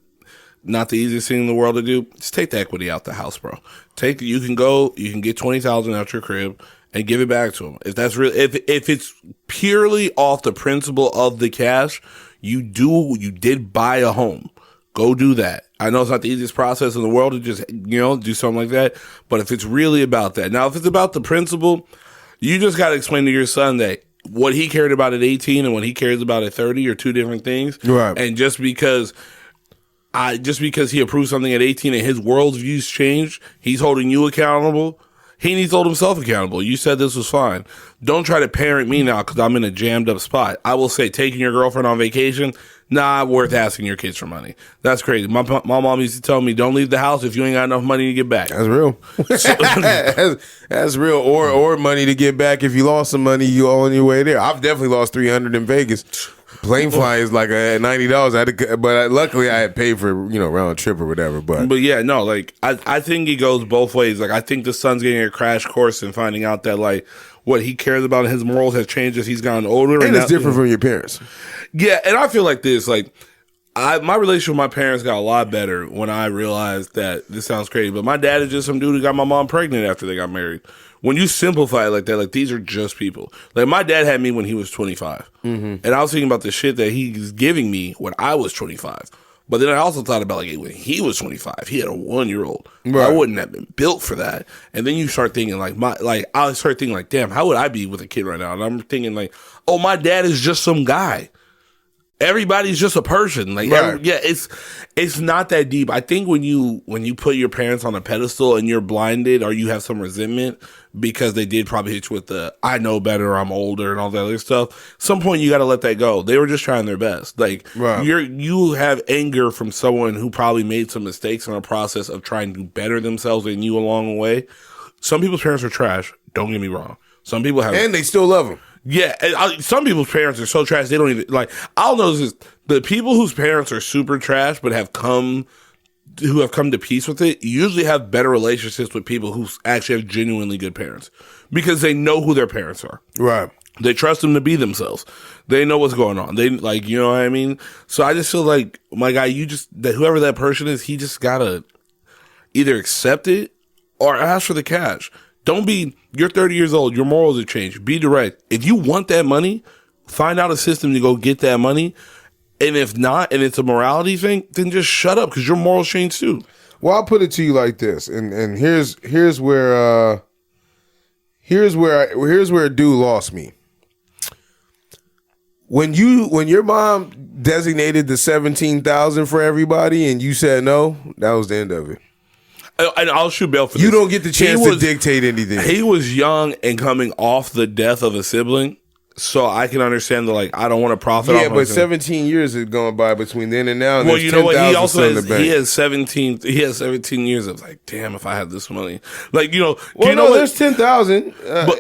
not the easiest thing in the world to do. Just take the equity out the house, bro. You can get $20,000 out your crib and give it back to him. If that's real, if it's purely off the principle of the cash, you did buy a home. Go do that. I know it's not the easiest process in the world to just, do something like that. But if it's really about that. Now, if it's about the principle, you just got to explain to your son that what he cared about at 18 and what he cares about at 30 are two different things. Right. And just because he approved something at 18 and his worldview's changed, he's holding you accountable. He needs to hold himself accountable. You said this was fine. Don't try to parent me now because I'm in a jammed up spot. I will say taking your girlfriend on vacation, Not worth asking your kids for money. That's crazy. My mom used to tell me, don't leave the house if you ain't got enough money to get back. That's real. That's real. Or money to get back if you lost some money you owe on your way there. I've definitely lost $300 in Vegas. Plane flying is like $90. But luckily I had paid for round trip or whatever. But yeah, no, like I think it goes both ways. Like I think the son's getting a crash course and finding out that like what he cares about and his morals has changed as he's gotten older. And it's different from your parents. Yeah, and I feel like this, like my relationship with my parents got a lot better when I realized that this sounds crazy, but my dad is just some dude who got my mom pregnant after they got married. When you simplify it like that, like these are just people. Like my dad had me when he was 25, and I was thinking about the shit that he's giving me when I was 25. But then I also thought about like when he was 25, he had a 1-year-old. Right. I wouldn't have been built for that. And then you start thinking I start thinking like, damn, how would I be with a kid right now? And I'm thinking like, oh, my dad is just some guy. Everybody's just a person. Like, right. It's not that deep. I think when you put your parents on a pedestal and you're blinded or you have some resentment because they did probably hit you with the I know better, I'm older, and all that other stuff. Some point you got to let that go. They were just trying their best. Like right. You have anger from someone who probably made some mistakes in a process of trying to better themselves than you along the way. Some people's parents are trash. Don't get me wrong. Some people have, and they still love them. Yeah, some people's parents are so trash they don't even like. I'll notice this, the people whose parents are super trash but have come to peace with it usually have better relationships with people who actually have genuinely good parents because they know who their parents are. Right. They trust them to be themselves. They know what's going on. They like, you know what I mean? So I just feel like, my guy, whoever that person is, he just gotta either accept it or ask for the cash. You're 30 years old. Your morals have changed. Be direct. If you want that money, find out a system to go get that money. And if not, and it's a morality thing, then just shut up because your morals change too. Well, I'll put it to you like this, and here's where a dude lost me. When your mom designated the 17,000 for everybody and you said no, that was the end of it. And I'll shoot bail for this. You don't get the chance to dictate anything. He was young and coming off the death of a sibling, so I can understand I don't want to profit off of it. Yeah, but 17 years has gone by between then and now. And well, you know what? He also he has 17 years of like, damn, if I had this money. Like, there's 10,000.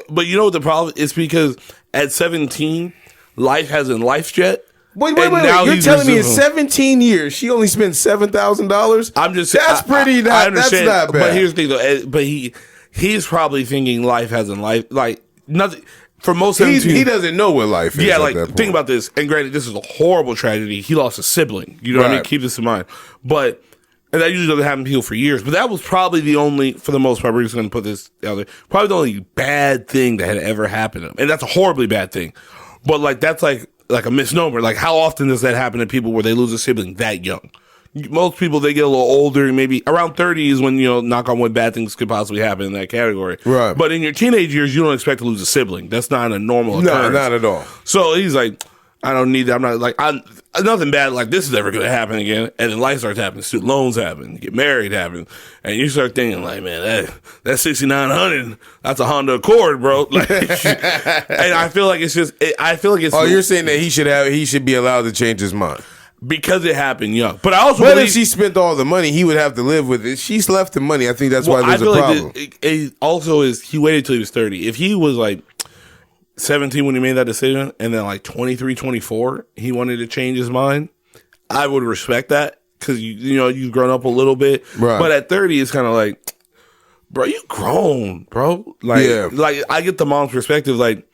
But you know what the problem is? Because at 17, life hasn't life yet. Wait. You're telling me in 17 years she only spent $7,000? I'm just that's pretty. I understand. That's not bad. But here's the thing, though. But he's probably thinking life hasn't life like nothing. For most 17, he doesn't know what life is. Yeah, like think about this. And granted, this is a horrible tragedy. He lost a sibling. You know what I mean? Keep this in mind. And that usually doesn't happen to people for years. But that was probably the only, for the most part, we're just going to put this out there, probably the only bad thing that had ever happened to him. And that's a horribly bad thing. But that's like a misnomer. Like, how often does that happen to people where they lose a sibling that young? Most people, they get a little older, maybe around 30 is when, knock on wood, bad things could possibly happen in that category. Right. But in your teenage years, you don't expect to lose a sibling. That's not a normal occurrence. No, not at all. So he's like, I don't need that. I'm not like, nothing bad like this is ever going to happen again. And then life starts happening. Student loans happen. Get married happen. And you start thinking like, man, that 6,900, that's a Honda Accord, bro. Like, and I feel like it's. Oh, you're saying that he should be allowed to change his mind. Because it happened young. But I also if she spent all the money, he would have to live with it. She's left the money. I think that's why there's a problem. It also is, he waited till he was 30. If he was like 17 when he made that decision, and then like 23, 24, he wanted to change his mind, I would respect that because you've grown up a little bit. Right. But at 30, it's kind of like, bro, you grown, bro. Like, yeah. Like I get the mom's perspective. Like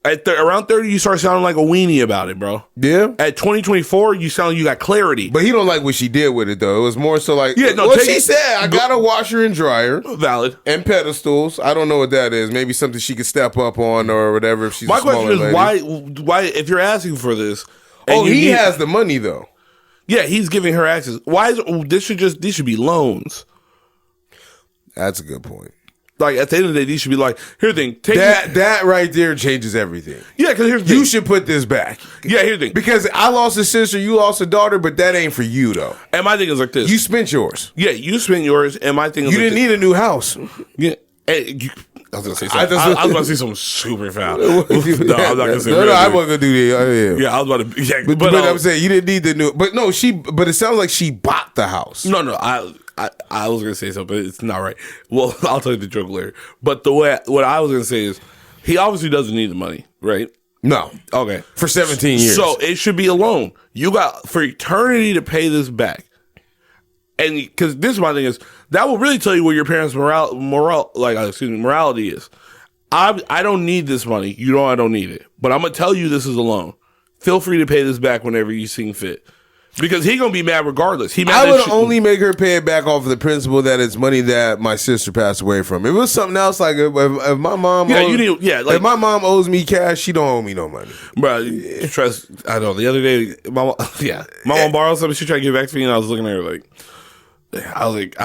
around 30, you start sounding like a weenie about it, bro. Yeah. At 2024, you sound like you got clarity. But he don't like what she did with it, though. It was more so like, she said, I got a washer and dryer. Valid. And pedestals. I don't know what that is. Maybe something she could step up on or whatever if she's My a smaller question is, lady. why, if you're asking for this. He has the money, though. Yeah, he's giving her access. These should be loans. That's a good point. Like, at the end of the day, these should be like, here's the thing. That right there changes everything. Yeah, because here's the thing. You should put this back. Yeah, here's the thing. Because I lost a sister, you lost a daughter, but that ain't for you, though. And my thing is like this. You spent yours. Yeah, you spent yours, and my thing is you didn't need a new house. Yeah. I was gonna say something. I was about to say something super foul. No, I'm not gonna say. No, I wasn't gonna do that. Yeah, I was about to. Yeah, but I'm saying you didn't need the new. But no, But it sounds like she bought the house. No, I was gonna say something, but it's not right. Well, I'll tell you the joke later. But what I was gonna say is, he obviously doesn't need the money, right? No. Okay. For 17 years. So it should be a loan. You got for eternity to pay this back. And because this is my thing is, that will really tell you where your parents' morality is. I don't need this money. You know I don't need it. But I'm gonna tell you this is a loan. Feel free to pay this back whenever you see fit. Because he gonna be mad regardless. I would only make her pay it back off of the principle that it's money that my sister passed away from. If it was something else, like if my mom, if my mom owes me cash, she don't owe me no money. Bro, trust. I know. The other day, my mom borrowed something. She tried to give it back to me, and I was looking at her like, I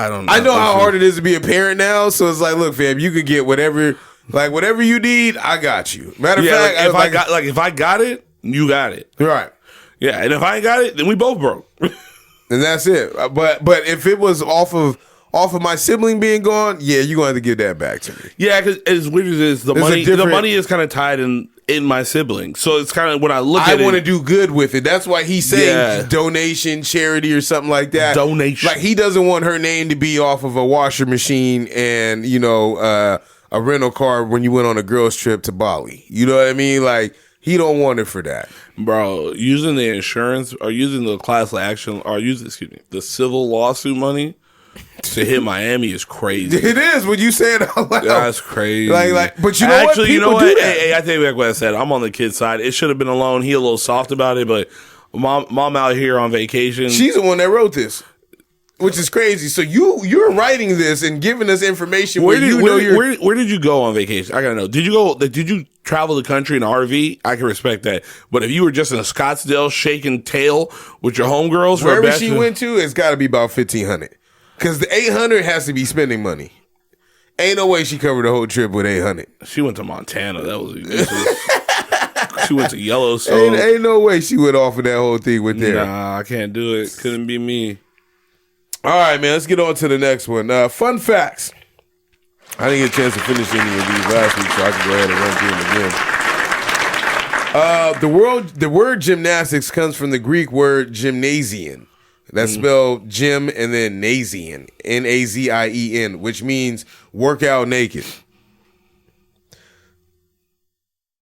don't know. I know how hard it is to be a parent now, so it's like, look, fam, you could get whatever you need. I got you. Matter of fact, if I got it, you got it. Right. Yeah, and if I ain't got it, then we both broke. And that's it. But if it was off of my sibling being gone, yeah, you're going to have to give that back to me. Yeah, because as weird as it is, the money is kind of tied in my sibling. So it's kind of when I look at it, I want to do good with it. That's why he's saying donation, charity, or something like that. Donation. Like he doesn't want her name to be off of a washer machine and a rental car when you went on a girls trip to Bali. You know what I mean? Like he don't want it for that. Bro, using the insurance or using the class action or the civil lawsuit money to hit Miami is crazy. It is when you say it out loud. That's crazy. But you know what? People do that. Hey, I take back what I said. I'm on the kid's side. It should have been a loan. He a little soft about it, but mom out here on vacation. She's the one that wrote this. Which is crazy. So you're writing this and giving us information where did you go on vacation? I gotta know. Did you travel the country in an RV? I can respect that. But if you were just in a Scottsdale shaking tail with your homegirls, wherever she went to, it's got to be about $1,500 because the $800 has to be spending money. Ain't no way she covered the whole trip with $800. She went to Montana. She went to Yellowstone. Ain't no way she went off of that whole thing with there. Nah, I can't do it. Couldn't be me. All right, man. Let's get on to the next one. Fun facts. I didn't get a chance to finish any of these last week, so I can go ahead and run through them again. The word gymnastics comes from the Greek word gymnasian. That's spelled gym and then nasian, Nazien, which means work out naked.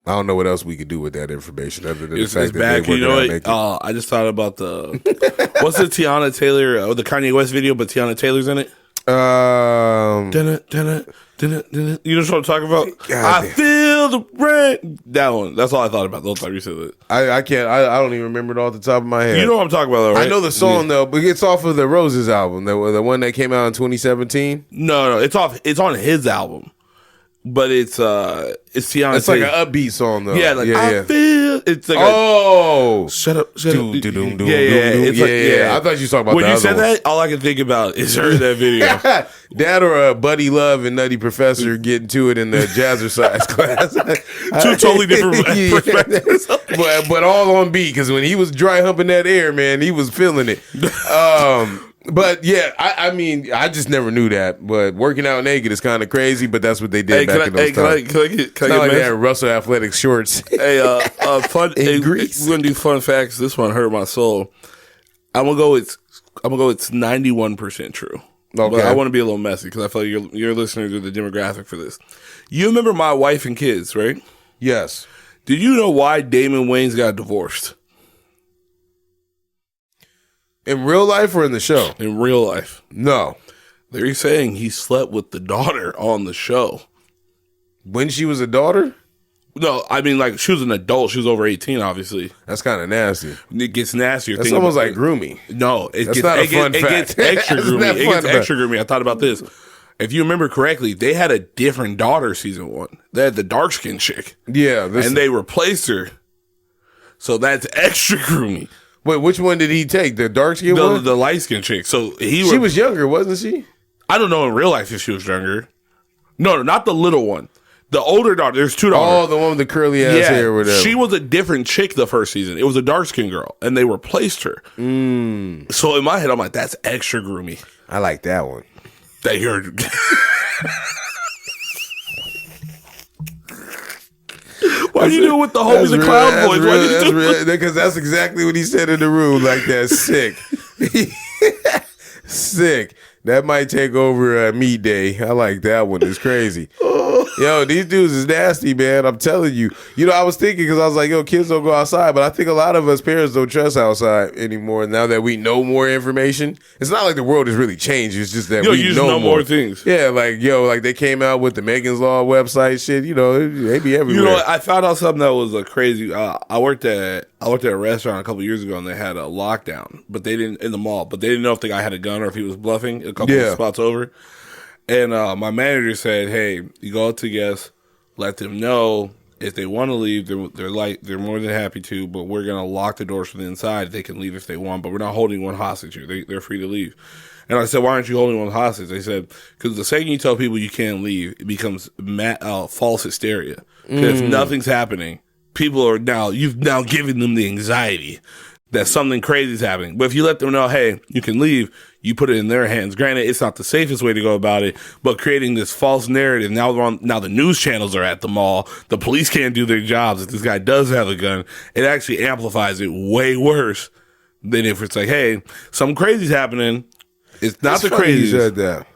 I don't know what else we could do with that information other than the fact that they work out naked. I just thought about what's the Tiana Taylor, the Kanye West video, but Tiana Taylor's in it? You know what I'm talking about? I feel the rain. That one. That's all I thought about the whole time you said that. I can't. I don't even remember it off the top of my head. You know what I'm talking about, though, right? I know the song though, but it's off of the Roses album, the one that came out in 2017. No, it's on his album. But it's Tiana. It's like an upbeat song though. Yeah, I feel. It's like shut up. Yeah. I thought you were talking about when the you other said one. that. All I can think about is her in that video. That or Buddy Love and Nutty Professor getting to it in the jazzercise class. Two totally different perspectives. but all on beat because when he was dry humping that air, man, he was feeling it. But yeah, I mean, I just never knew that. But working out naked is kind of crazy. But that's what they did back in those times. It's not like they had Russell Athletic shorts. Hey, fun. We're gonna do fun facts. This one hurt my soul. I'm gonna go. It's 91% true. Okay. But I want to be a little messy because I feel like your listeners are the demographic for this. You remember My Wife and Kids, right? Yes. Did you know why Damon Wayans got divorced? In real life or in the show? In real life. No. They're saying he slept with the daughter on the show. When she was a daughter? No, I mean, like, she was an adult. She was over 18, obviously. That's kind of nasty. It gets nastier. That's almost like grooming. No, that's not a fun fact. It gets extra grooming. It gets extra grooming. I thought about this. If you remember correctly, they had a different daughter season 1. They had the dark-skinned chick. Yeah. And they replaced her. So that's extra grooming. Wait, which one did he take? The dark skin one? The light skin chick. So she was younger, wasn't she? I don't know in real life if she was younger. No, not the little one. The older daughter. There's 2 daughters. Oh, the one with the curly ass hair or whatever. She was a different chick the first season. It was a dark skinned girl, and they replaced her. So in my head, I'm like, that's extra groomy. I like that one. That you're. Why you do it with the homie the clown voice? That's real, because that's exactly what he said in the room. Like that, sick, sick. That might take over meat day. I like that one. It's crazy. Yo, these dudes is nasty, man. I'm telling you. You know, I was thinking because I was like, yo, kids don't go outside, but I think a lot of us parents don't trust outside anymore. Now that we know more information, it's not like the world has really changed. It's just that we you just know more things. Yeah, like they came out with the Megan's Law website shit. You know, they be everywhere. You know, I found out something that was crazy. I worked at a restaurant a couple years ago, and they had a lockdown, but they didn't in the mall. But they didn't know if the guy had a gun or if he was bluffing. A couple of spots over. And my manager said, "Hey, you go out to guests, let them know if they want to leave. They're more than happy to, but we're gonna lock the doors from the inside. They can leave if they want, but we're not holding one hostage here. They're free to leave." And I said, "Why aren't you holding one hostage?" They said, "Because the second you tell people you can't leave, it becomes false hysteria. Because if nothing's happening, people are you've now given them the anxiety that something crazy is happening. But if you let them know, hey, you can leave." You put it in their hands. Granted, it's not the safest way to go about it, but creating this false narrative. Now the news channels are at the mall. The police can't do their jobs. If this guy does have a gun, it actually amplifies it way worse than if it's like, hey, something crazy's happening. It's not the craziest. You said that.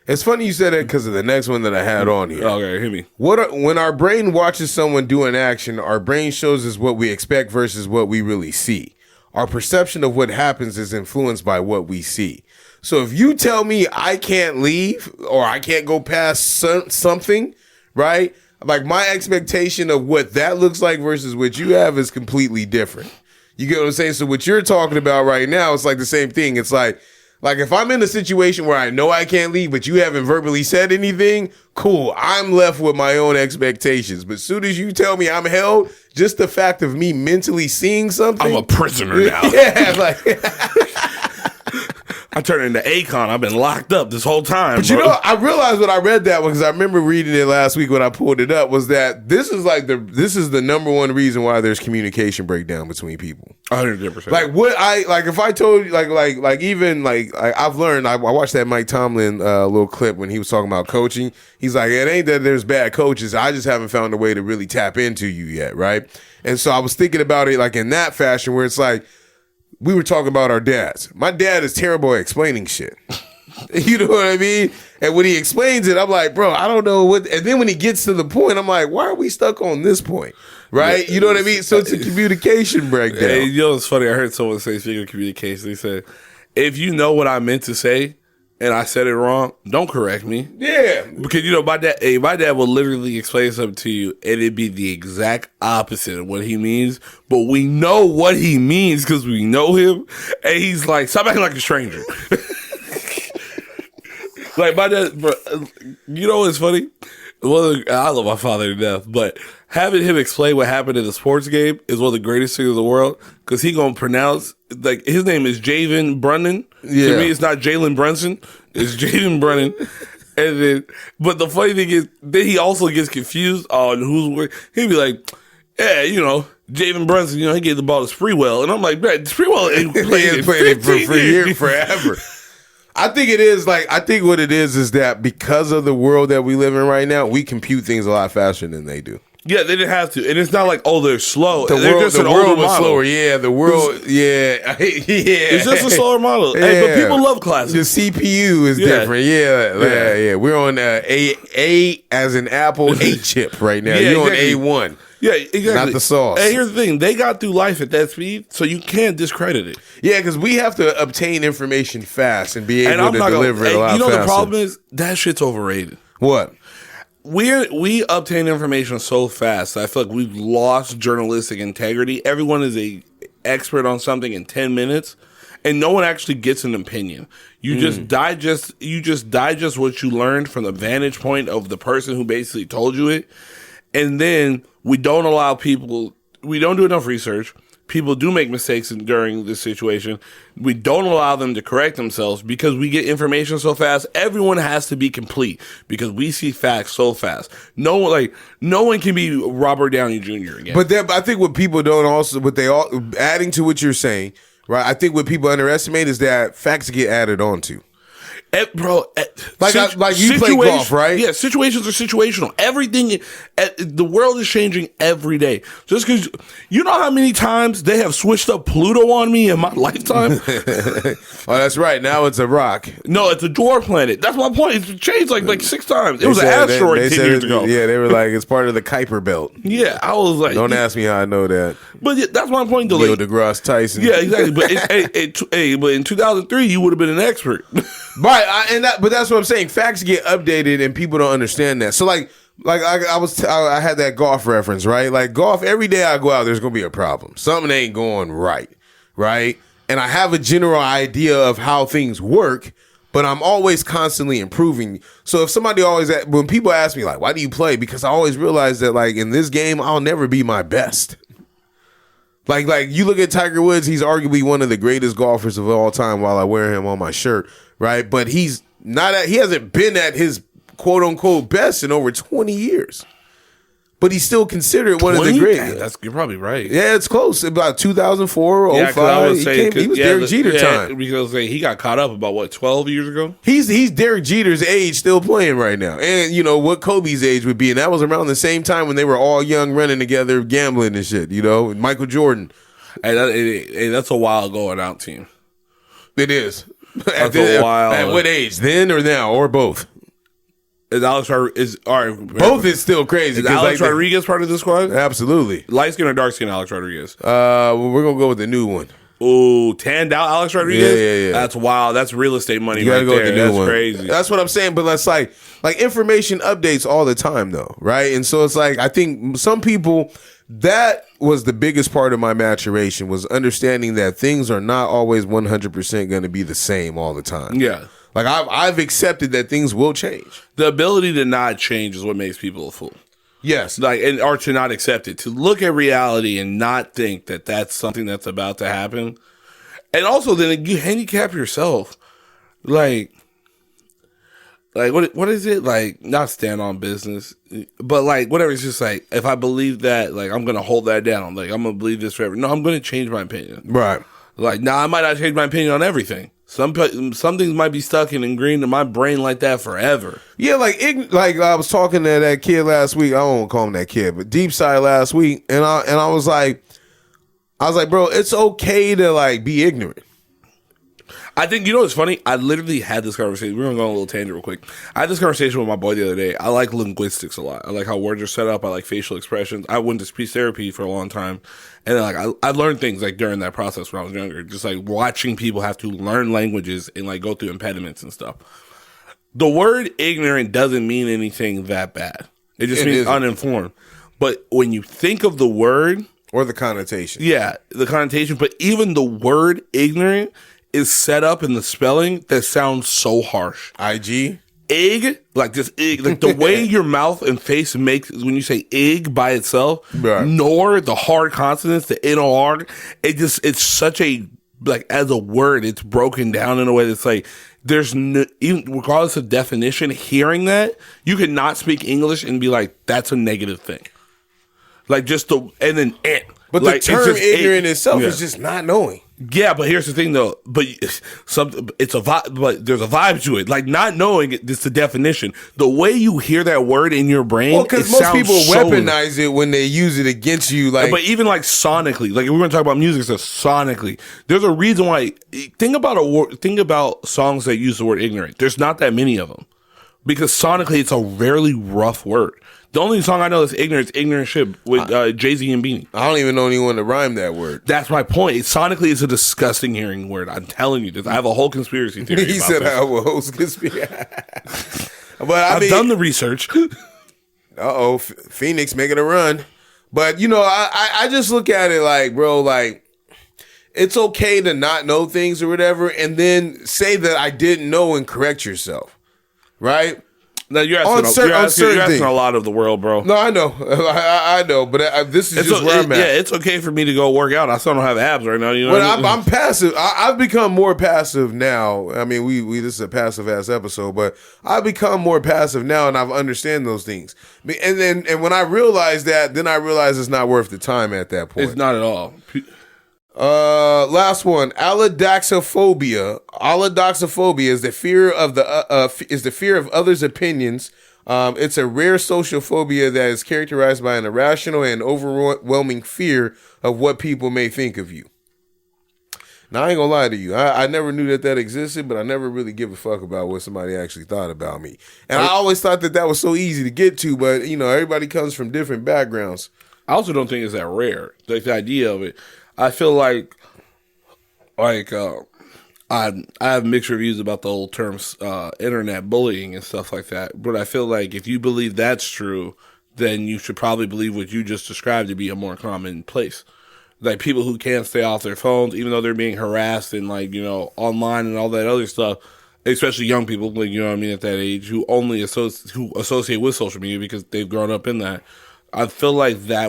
It's funny you said that because of the next one that I had on here. Okay, hit me. When our brain watches someone do an action, our brain shows us what we expect versus what we really see. Our perception of what happens is influenced by what we see. So if you tell me I can't leave or I can't go past something, right? Like my expectation of what that looks like versus what you have is completely different. You get what I'm saying? So what you're talking about right now, it's like the same thing. It's like if I'm in a situation where I know I can't leave, but you haven't verbally said anything, cool. I'm left with my own expectations. But as soon as you tell me I'm held, just the fact of me mentally seeing something. I'm a prisoner now. Yeah, like I turned into Akon. I've been locked up this whole time. But you know, I realized when I read that one, because I remember reading it last week when I pulled it up, was that this is the number one reason why there's communication breakdown between people. 100%. If I told you I've learned. I watched that Mike Tomlin little clip when he was talking about coaching. He's like, it ain't that there's bad coaches. I just haven't found a way to really tap into you yet, right? And so I was thinking about it like in that fashion where it's like, we were talking about our dads. My dad is terrible at explaining shit. You know what I mean? And when he explains it, I'm like, bro, I don't know what. And then when he gets to the point, I'm like, why are we stuck on this point? Right? You know what I mean? So it's a communication breakdown. Hey, you know what's funny? I heard someone say, speaking of communication, they said, if you know what I meant to say and I said it wrong, don't correct me. Yeah. Because, you know, my dad will literally explain something to you and it'd be the exact opposite of what he means. But we know what he means because we know him. And he's like, stop acting like a stranger. Like, my dad, bro, you know what's funny? Well, I love my father to death, but having him explain what happened in the sports game is one of the greatest things in the world because he gonna pronounce, like, his name is Javen Brunnan. Yeah. To me, it's not Jalen Brunson. It's Javen Brunnan. And then, but the funny thing is, then he also gets confused on who's where. He'd be like, yeah, you know, Javen Brunson, you know, he gave the ball to Spreewell. And I'm like, man, Spreewell ain't played it for years, forever. I think it is what it is that because of the world that we live in right now, we compute things a lot faster than they do. Yeah, they didn't have to. And it's not like, oh, they're slow. The world was slower. Yeah, the world, yeah. It's just a slower model. Yeah. Hey, but people love classics. The CPU is different. Yeah. We're on A as in Apple, A chip right now. You're exactly. On A1. Yeah, exactly. Not the sauce. And here's the thing. They got through life at that speed, so you can't discredit it. Yeah, because we have to obtain information fast and be able to deliver it a lot faster. You know the problem is? That shit's overrated. What? We obtain information so fast that I feel like we've lost journalistic integrity. Everyone is a expert on something in 10 minutes, and no one actually gets an opinion. You just digest what you learned from the vantage point of the person who basically told you it. And then we don't allow people, we don't do enough research. People do make mistakes during this situation. We don't allow them to correct themselves because we get information so fast. Everyone has to be complete because we see facts so fast. No one can be Robert Downey Jr. again. But I think what people don't also, adding to what you're saying, right? I think what people underestimate is that facts get added onto. Bro, like you play golf, right? Yeah, situations are situational. Everything, the world is changing every day. Just because, you know how many times they have switched up Pluto on me in my lifetime? Oh, that's right. Now it's a rock. No, it's a dwarf planet. That's my point. It's changed like 6 times. It was an asteroid 10 years ago. Yeah, they were like, it's part of the Kuiper Belt. Yeah, I was like... Don't ask me how I know that. But that's my point, though. Neil deGrasse Tyson. Yeah, exactly. But, but in 2003, you would have been an expert. Right, but that's what I'm saying. Facts get updated, and people don't understand that. So, I had that golf reference, right? Like golf, every day I go out, there's gonna be a problem. Something ain't going right, right? And I have a general idea of how things work, but I'm always constantly improving. So if somebody when people ask me like, why do you play? Because I always realize that like in this game, I'll never be my best. Like you look at Tiger Woods, he's arguably one of the greatest golfers of all time while I wear him on my shirt, right? But he hasn't been at his quote unquote best in over 20 years. But he's still considered one of the greatest. You're probably right. Yeah, it's close. About 2004 or 05. He was Derek Jeter time. Because he got caught up about 12 years ago? He's Derek Jeter's age, still playing right now. And you know what Kobe's age would be. And that was around the same time when they were all young, running together, gambling and shit, you know, Michael Jordan. Hey, that's a wild going out team. It is. That's a wild. At what age? Then or now? Or both? Is Alex both is still crazy. Is Alex Rodriguez part of the squad? Absolutely. Light skin or dark skin Alex Rodriguez? Well, we're gonna go with the new one. Oh, tanned out Alex Rodriguez? Yeah. That's wild. That's real estate money you right go there. With the new That's one. crazy. That's what I'm saying. But that's like information updates all the time, though, right? And so it's like I think some people, that was the biggest part of my maturation, was understanding that things are not always 100% going to be the same all the time. Yeah. Like I've accepted that things will change. The ability to not change is what makes people a fool. Yes. Or to not accept it, to look at reality and not think that that's something that's about to happen. And also then you handicap yourself. Like what is it? Like, not stand on business, but like whatever. It's just like, if I believe that, like, I'm going to hold that down. Like, I'm going to believe this forever. No, I'm going to change my opinion. Right. Like, I might not change my opinion on everything. Some things might be stuck and ingrained in my brain like that forever. Yeah, like I was talking to that kid last week. I don't call him that kid, but Deep Side last week, and I was like, bro, it's okay to like be ignorant. I think, you know what's funny? I literally had this conversation. We're going to go on a little tangent real quick. I had this conversation with my boy the other day. I like linguistics a lot. I like how words are set up. I like facial expressions. I went to speech therapy for a long time. And then, like, I learned things like during that process when I was younger. Just like watching people have to learn languages and like go through impediments and stuff. The word ignorant doesn't mean anything that bad. It just means uninformed. But when you think of the word, or the connotation. Yeah, the connotation. But even the word ignorant is set up in the spelling that sounds so harsh. IG? Ig, like this ig, like the way your mouth and face makes when you say ig by itself, right. Nor the hard consonants, the N-O-R, it's such a, like, as a word, it's broken down in a way that's like, there's no, even regardless of definition, hearing that, you could not speak English and be like, that's a negative thing. Like, just the, and then it. But like, the term ignorant itself is just not knowing. Yeah, but here's the thing, though. But it's a vibe. But there's a vibe to it. Like, not knowing it's the definition. The way you hear that word in your brain, well, because most people weaponize it when they use it against you. Like, but even like sonically, like if we're going to talk about music, so sonically, there's a reason why. Think about songs that use the word ignorant. There's not that many of them because sonically, it's a really rough word. The only song I know that's ignorant shit with Jay-Z and Beanie. I don't even know anyone to rhyme that word. That's my point. Sonically, it's a disgusting hearing word. I'm telling you this. I have a whole conspiracy theory. He said I have a whole conspiracy. But I've done the research. Phoenix making a run. But, you know, I just look at it like, bro, like, it's okay to not know things or whatever, and then say that I didn't know and correct yourself. Right? No, you're asking a lot of the world, bro. No, I know. I know, but this is just where I'm at. Yeah, it's okay for me to go work out. I still don't have abs right now. You know, but I'm passive. I've become more passive now. I mean, we this is a passive ass episode, but I've become more passive now, and I've understand those things. And when I realize that, then I realize it's not worth the time at that point. It's not at all. Last one. Allodoxophobia. Allodoxophobia is the fear of the fear of others' opinions. It's a rare social phobia that is characterized by an irrational and overwhelming fear of what people may think of you. Now, I ain't gonna lie to you. I never knew that existed, but I never really give a fuck about what somebody actually thought about me. And I always thought that was so easy to get to, but, everybody comes from different backgrounds. I also don't think it's that rare. Like, the idea of it. I feel like I have mixed reviews about the old terms internet bullying and stuff like that. But I feel like if you believe that's true, then you should probably believe what you just described to be a more common place. Like, people who can't stay off their phones, even though they're being harassed and, online and all that other stuff, especially young people, at that age, who only associate with social media because they've grown up in that. I feel like that I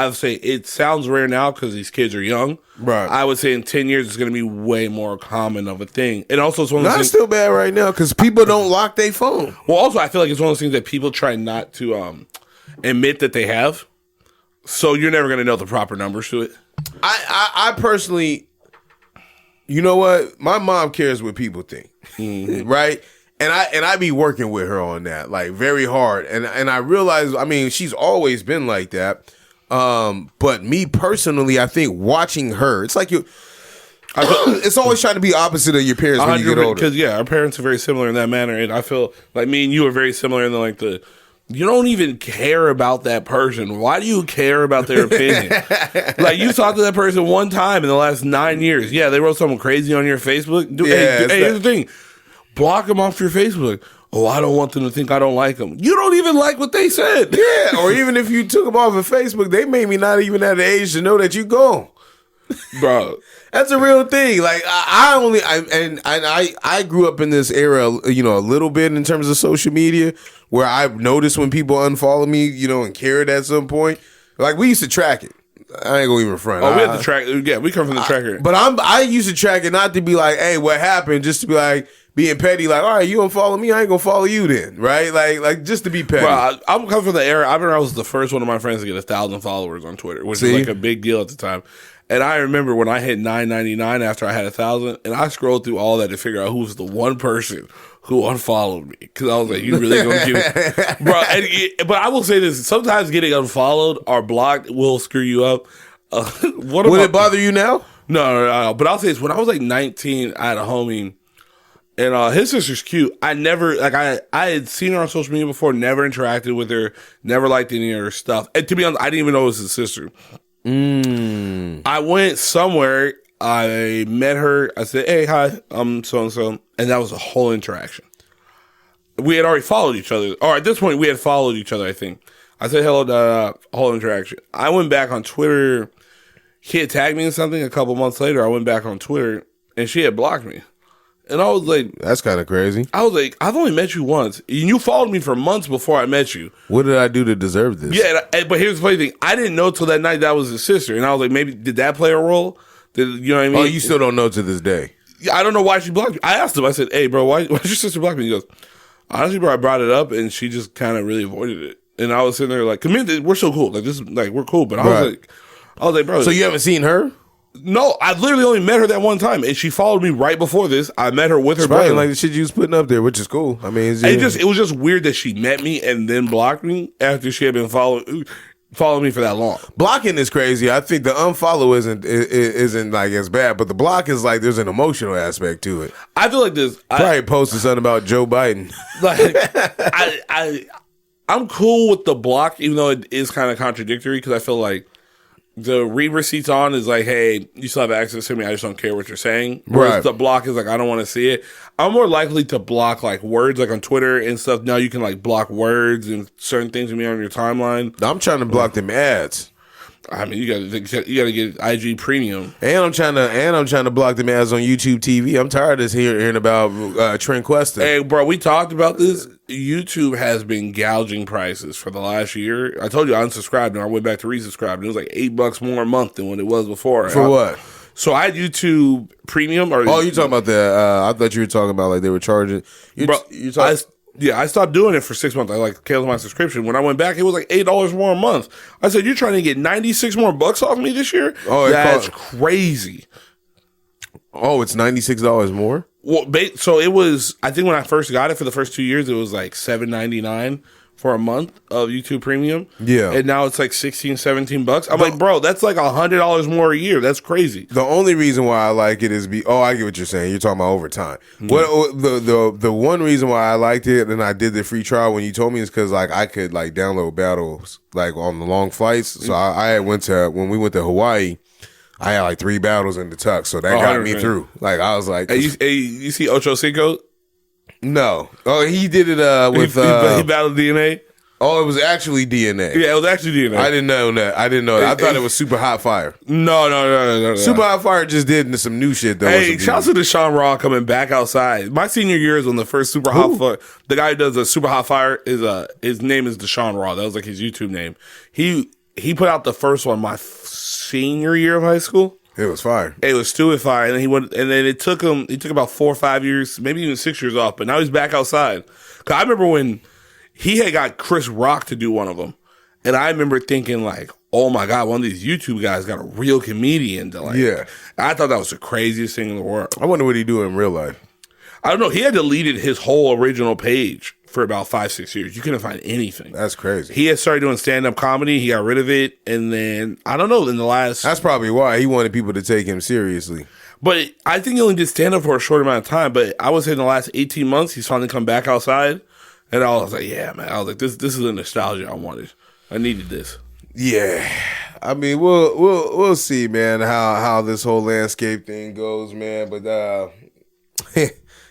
would say it sounds rare now because these kids are young. Right. I would say in 10 years, it's going to be way more common of a thing. And also, it's one of those things. Not still bad right now because people don't lock their phone. Well, also, I feel like it's one of those things that people try not to admit that they have. So you're never going to know the proper numbers to it. I personally, you know what? My mom cares what people think, right? And I be working with her on that, like, very hard. And I realize, she's always been like that. But me personally, I think watching her, it's like it's always trying to be opposite of your parents when you get older. Because our parents are very similar in that manner, and I feel like me and you are very similar in the you don't even care about that person. Why do you care about their opinion? Like, you talked to that person one time in the last 9 years. Yeah, they wrote something crazy on your Facebook. Here's the thing. Block them off your Facebook. Oh, I don't want them to think I don't like them. You don't even like what they said. Yeah, or even if you took them off of Facebook, they may be not even at the age to know that you gone. Bro. That's a real thing. Like, I grew up in this era, a little bit in terms of social media, where I noticed when people unfollow me, and cared at some point. Like, we used to track it. I ain't gonna even front. Oh, we had to track. Yeah, we come from the tracker. But I used to track it not to be like, hey, what happened? Just to be like being petty. Like, all right, you don't follow me, I ain't gonna follow you then, right? Like just to be petty. Bro, I'm coming from the era. I remember I was the first one of my friends to get 1,000 followers on Twitter, which is like a big deal at the time. And I remember when I hit 999 after I had 1,000, and I scrolled through all that to figure out who was the one person who unfollowed me, because I was like, "You really gonna give it, bro?" But I will say this: sometimes getting unfollowed or blocked will screw you up. Would it bother you now? No. But I'll say this: when I was like 19, I had a homie, and his sister's cute. I had seen her on social media before, never interacted with her, never liked any of her stuff. And to be honest, I didn't even know it was his sister. I went somewhere, I met her, I said, hey, hi, I'm so-and-so, and that was a whole interaction. We had already followed each other, or at this point, we had followed each other, I think. I said hello, whole interaction. I went back on Twitter, he had tagged me in something a couple months later, I went back on Twitter, and she had blocked me. And I was like... That's kind of crazy. I was like, I've only met you once. And you followed me for months before I met you. What did I do to deserve this? Yeah, but here's the funny thing. I didn't know till that night that was his sister. And I was like, maybe, did that play a role? You know what I mean? Oh, you still don't know to this day? I don't know why she blocked me. I asked him. I said, hey, bro, why your sister block me? He goes, honestly, bro, I brought it up, and she just kind of really avoided it. And I was sitting there like, we're so cool. Like, this is, like, we're cool. But I was like, bro. So you haven't seen her? No, I literally only met her that one time, and she followed me right before this. I met her with her brother. Like the shit you was putting up there, which is cool. I mean, it was just weird that she met me and then blocked me after she had been following me for that long. Blocking is crazy. I think the unfollow isn't like as bad, but the block is like there's an emotional aspect to it. I feel like this. Probably posted something about Joe Biden. Like I'm cool with the block, even though it is kind of contradictory because I feel like. The read receipts on is like, hey, you still have access to me. I just don't care what you're saying. Whereas the block is like, I don't want to see it. I'm more likely to block like words, like on Twitter and stuff. Now you can like block words and certain things with me on your timeline. I'm trying to block them ads. I mean, you gotta get IG Premium, and I'm trying to block them ads on YouTube TV. I'm tired of hearing about Trent Cuesta. Hey, bro, we talked about this. YouTube has been gouging prices for the last year. I told you I unsubscribed and I went back to resubscribe. And it was like $8 more a month than what it was before. For what? So I had YouTube Premium. You talking about the? I thought you were talking about like they were charging. Yeah, I stopped doing it for 6 months. I like canceled my subscription. When I went back, it was like $8 more a month. I said, "You're trying to get 96 more bucks off me this year? Oh, that's crazy." Oh, it's $96 more? Well, so it was. I think when I first got it for the first 2 years, it was like $7.99 for a month of YouTube Premium. Yeah, and now it's like 16, 17 bucks. I'm like, bro, that's like $100 more a year. That's crazy. The only reason why I like it is I get what you're saying. You're talking about overtime. What the one reason why I liked it and I did the free trial when you told me is because like I could like download battles like on the long flights. So I went to when we went to Hawaii. I had like 3 battles in the tuck, so that got me through. Like I was like, hey, you see Ocho Cinco? No. Oh, he did it with he battled DNA. Oh, it was actually DNA. Yeah, it was actually DNA. I didn't know that. I thought it was Super Hot Fire. No. Super Hot Fire just did some new shit though. Hey, shout out to Deshaun Raw coming back outside. My senior year is when the first Super Hot Fire. The guy who does the Super Hot Fire is his name is Deshaun Raw. That was like his YouTube name. He put out the first one my senior year of high school. It was fire. It was stupid fire, and then he went, and then it took about 4 or 5 years, maybe even 6 years off. But now he's back outside. Cause I remember when he had got Chris Rock to do one of them, and I remember thinking like, "Oh my god, one of these YouTube guys got a real comedian to like." Yeah, I thought that was the craziest thing in the world. I wonder what he do in real life. I don't know. He had deleted his whole original page for about 5-6 years. You couldn't find anything. That's crazy. He had started doing stand-up comedy. He got rid of it. And then, I don't know, in the last... That's probably why he wanted people to take him seriously. But I think he only did stand-up for a short amount of time. But I would say in the last 18 months, he's finally come back outside. And I was like, yeah, man. I was like, this is the nostalgia I wanted. I needed this. Yeah. I mean, we'll see, man, how this whole landscape thing goes, man. But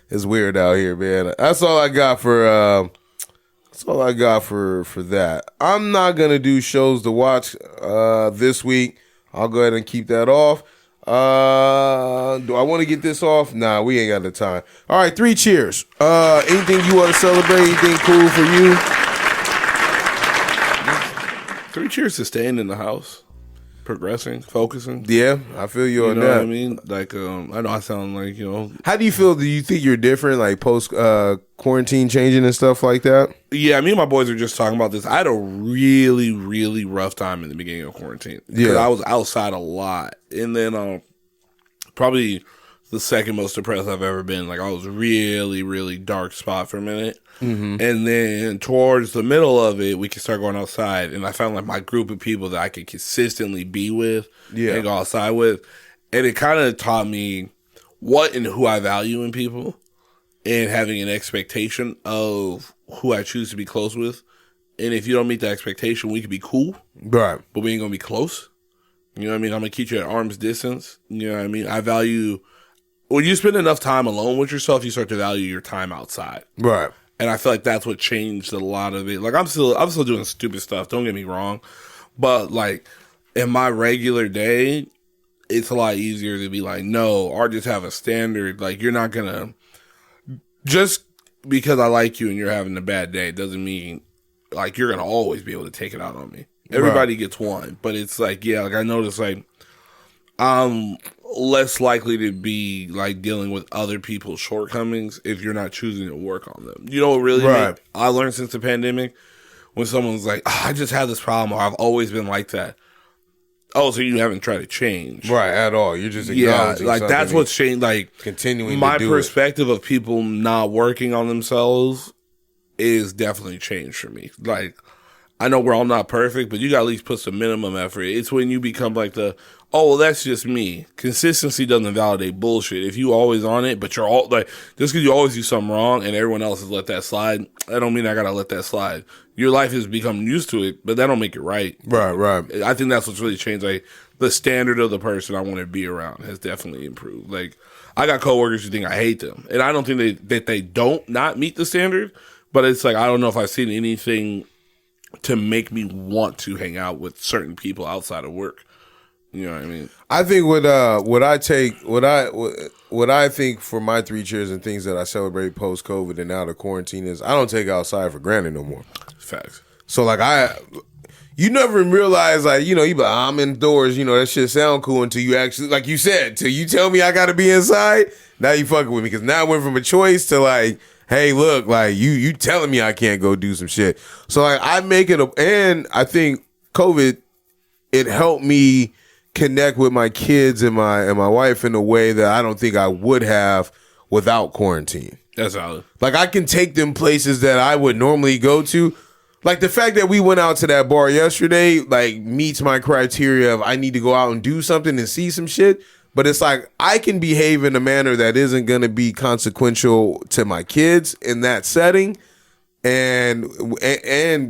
it's weird out here, man. That's all I got for that. I'm not gonna do shows to watch this week. I'll go ahead and keep that off. Do I want to get this off? Nah, we ain't got the time. All right, 3 cheers. Anything you want to celebrate? Anything cool for you? 3 cheers to staying in the house. Progressing, focusing. Yeah, I feel you on know that. What I mean, like, I know I sound like, How do you feel? Do you think you're different, like post quarantine changing and stuff like that? Yeah, me and my boys were just talking about this. I had a really, really rough time in the beginning of quarantine. Yeah, I was outside a lot, and then probably the second most depressed I've ever been. Like I was really, really dark spot for a minute. Mm-hmm. And then towards the middle of it, we could start going outside. And I found like my group of people that I could consistently be with and go outside with. And it kind of taught me what and who I value in people and having an expectation of who I choose to be close with. And if you don't meet that expectation, we could be cool. Right. But we ain't going to be close. You know what I mean? I'm going to keep you at arm's distance. You know what I mean? I value... When you spend enough time alone with yourself, you start to value your time outside. Right. And I feel like that's what changed a lot of it. Like I'm still doing stupid stuff. Don't get me wrong, but like in my regular day, it's a lot easier to be like, no, or just have a standard. Like you're not gonna just because I like you and you're having a bad day doesn't mean like you're gonna always be able to take it out on me. Everybody gets one, but it's like like I noticed like I'm less likely to be like dealing with other people's shortcomings if you're not choosing to work on them. You know what really I learned since the pandemic? When someone's like, I just had this problem or I've always been like that. Oh, so you haven't tried to change. Right, at all. You're just acknowledging like that's what's changed. Like continuing my to do perspective of people not working on themselves is definitely changed for me. Like I know we're all not perfect, but you got to at least put some minimum effort. It's when you become like well, that's just me. Consistency doesn't validate bullshit. If you always on it, but you're all like, just because you always do something wrong and everyone else has let that slide, that don't mean I got to let that slide. Your life has become used to it, but that don't make it right. Right. I think that's what's really changed. Like the standard of the person I want to be around has definitely improved. Like I got coworkers who think I hate them, and I don't think that they don't not meet the standard, but it's like, I don't know if I've seen anything to make me want to hang out with certain people outside of work. You know what I mean? I think what I think for my 3 cheers and things that I celebrate post COVID and out of quarantine is I don't take outside for granted no more. Facts. So like you never realize like, you be like, I'm indoors, that shit sound cool until you actually, like you said, till you tell me I gotta be inside. Now you fucking with me because now I went from a choice to like, hey, look, like you telling me I can't go do some shit. So like I make it and I think COVID, it helped me connect with my kids and my wife in a way that I don't think I would have without quarantine. That's solid. Like I can take them places that I would normally go to. Like the fact that we went out to that bar yesterday, like meets my criteria of I need to go out and do something and see some shit. But it's like I can behave in a manner that isn't going to be consequential to my kids in that setting, and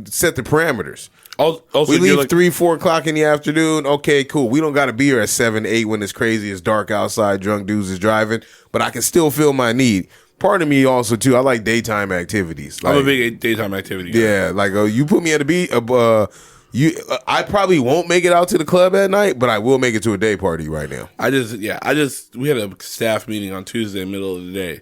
set the parameters. Also, we leave 3-4 o'clock in the afternoon. Okay, cool. We don't got to be here at 7-8 when it's crazy, it's dark outside, drunk dudes is driving, but I can still feel my need. Part of me also too, I like daytime activities. Like, I'm a big daytime activity guy. Yeah, like you put me at a beat. I probably won't make it out to the club at night, but I will make it to a day party right now. We had a staff meeting on Tuesday, middle of the day,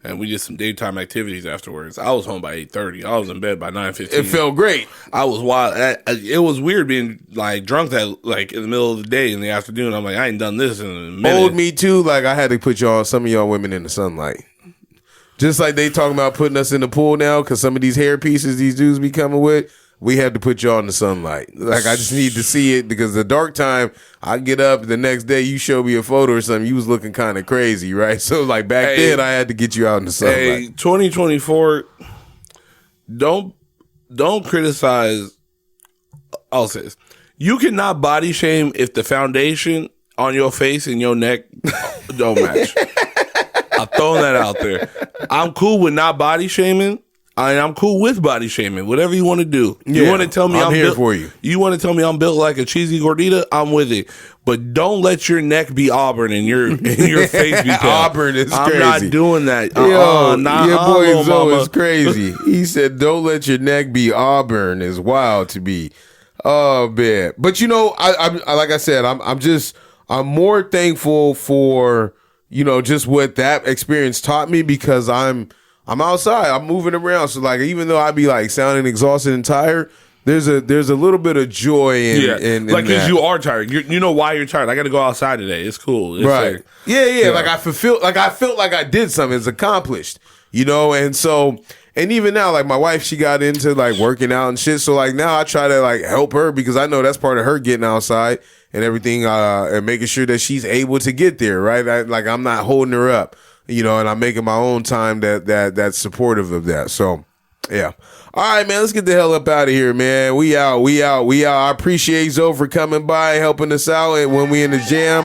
and we did some daytime activities afterwards. I was home by 8:30. I was in bed by 9:15. It felt great. I was wild. It was weird being like drunk that like in the middle of the day in the afternoon. I'm like, I ain't done this in a minute. Old me too. Like I had to put some of y'all women in the sunlight. Just like they talking about putting us in the pool now, because some of these hair pieces these dudes be coming with, we had to put y'all in the sunlight. Like I just need to see it, because the dark time, I get up the next day, you show me a photo or something, you was looking kind of crazy, right? So like back then, I had to get you out in the sunlight. Hey, 2024, don't criticize. I'll say this: you cannot body shame if the foundation on your face and your neck don't match. I'm throwing that out there. I'm cool with not body shaming. I'm cool with body shaming. Whatever you want to do. You want to tell me I'm here built, for you. You want to tell me I'm built like a cheesy gordita? I'm with it. But don't let your neck be auburn and your face be Auburn is crazy. I'm not doing that. Your boy Zoe is crazy. He said, "Don't let your neck be auburn." Is wild to me. Oh man, but I like I said, I'm more thankful for just what that experience taught me, because I'm outside, I'm moving around. So like, even though I be like sounding exhausted and tired, there's a little bit of joy in like, because you are tired. You know why you're tired. I got to go outside today. It's cool. It's right. Like, yeah. Like I felt like I did something. It's accomplished, and so, and even now, like my wife, she got into like working out and shit. So like now I try to like help her, because I know that's part of her getting outside and everything, and making sure that she's able to get there. Right. I'm not holding her up. And I'm making my own time that's supportive of that. So, yeah. All right, man, let's get the hell up out of here, man. We out. I appreciate Zoe for coming by, helping us out when we in the jam.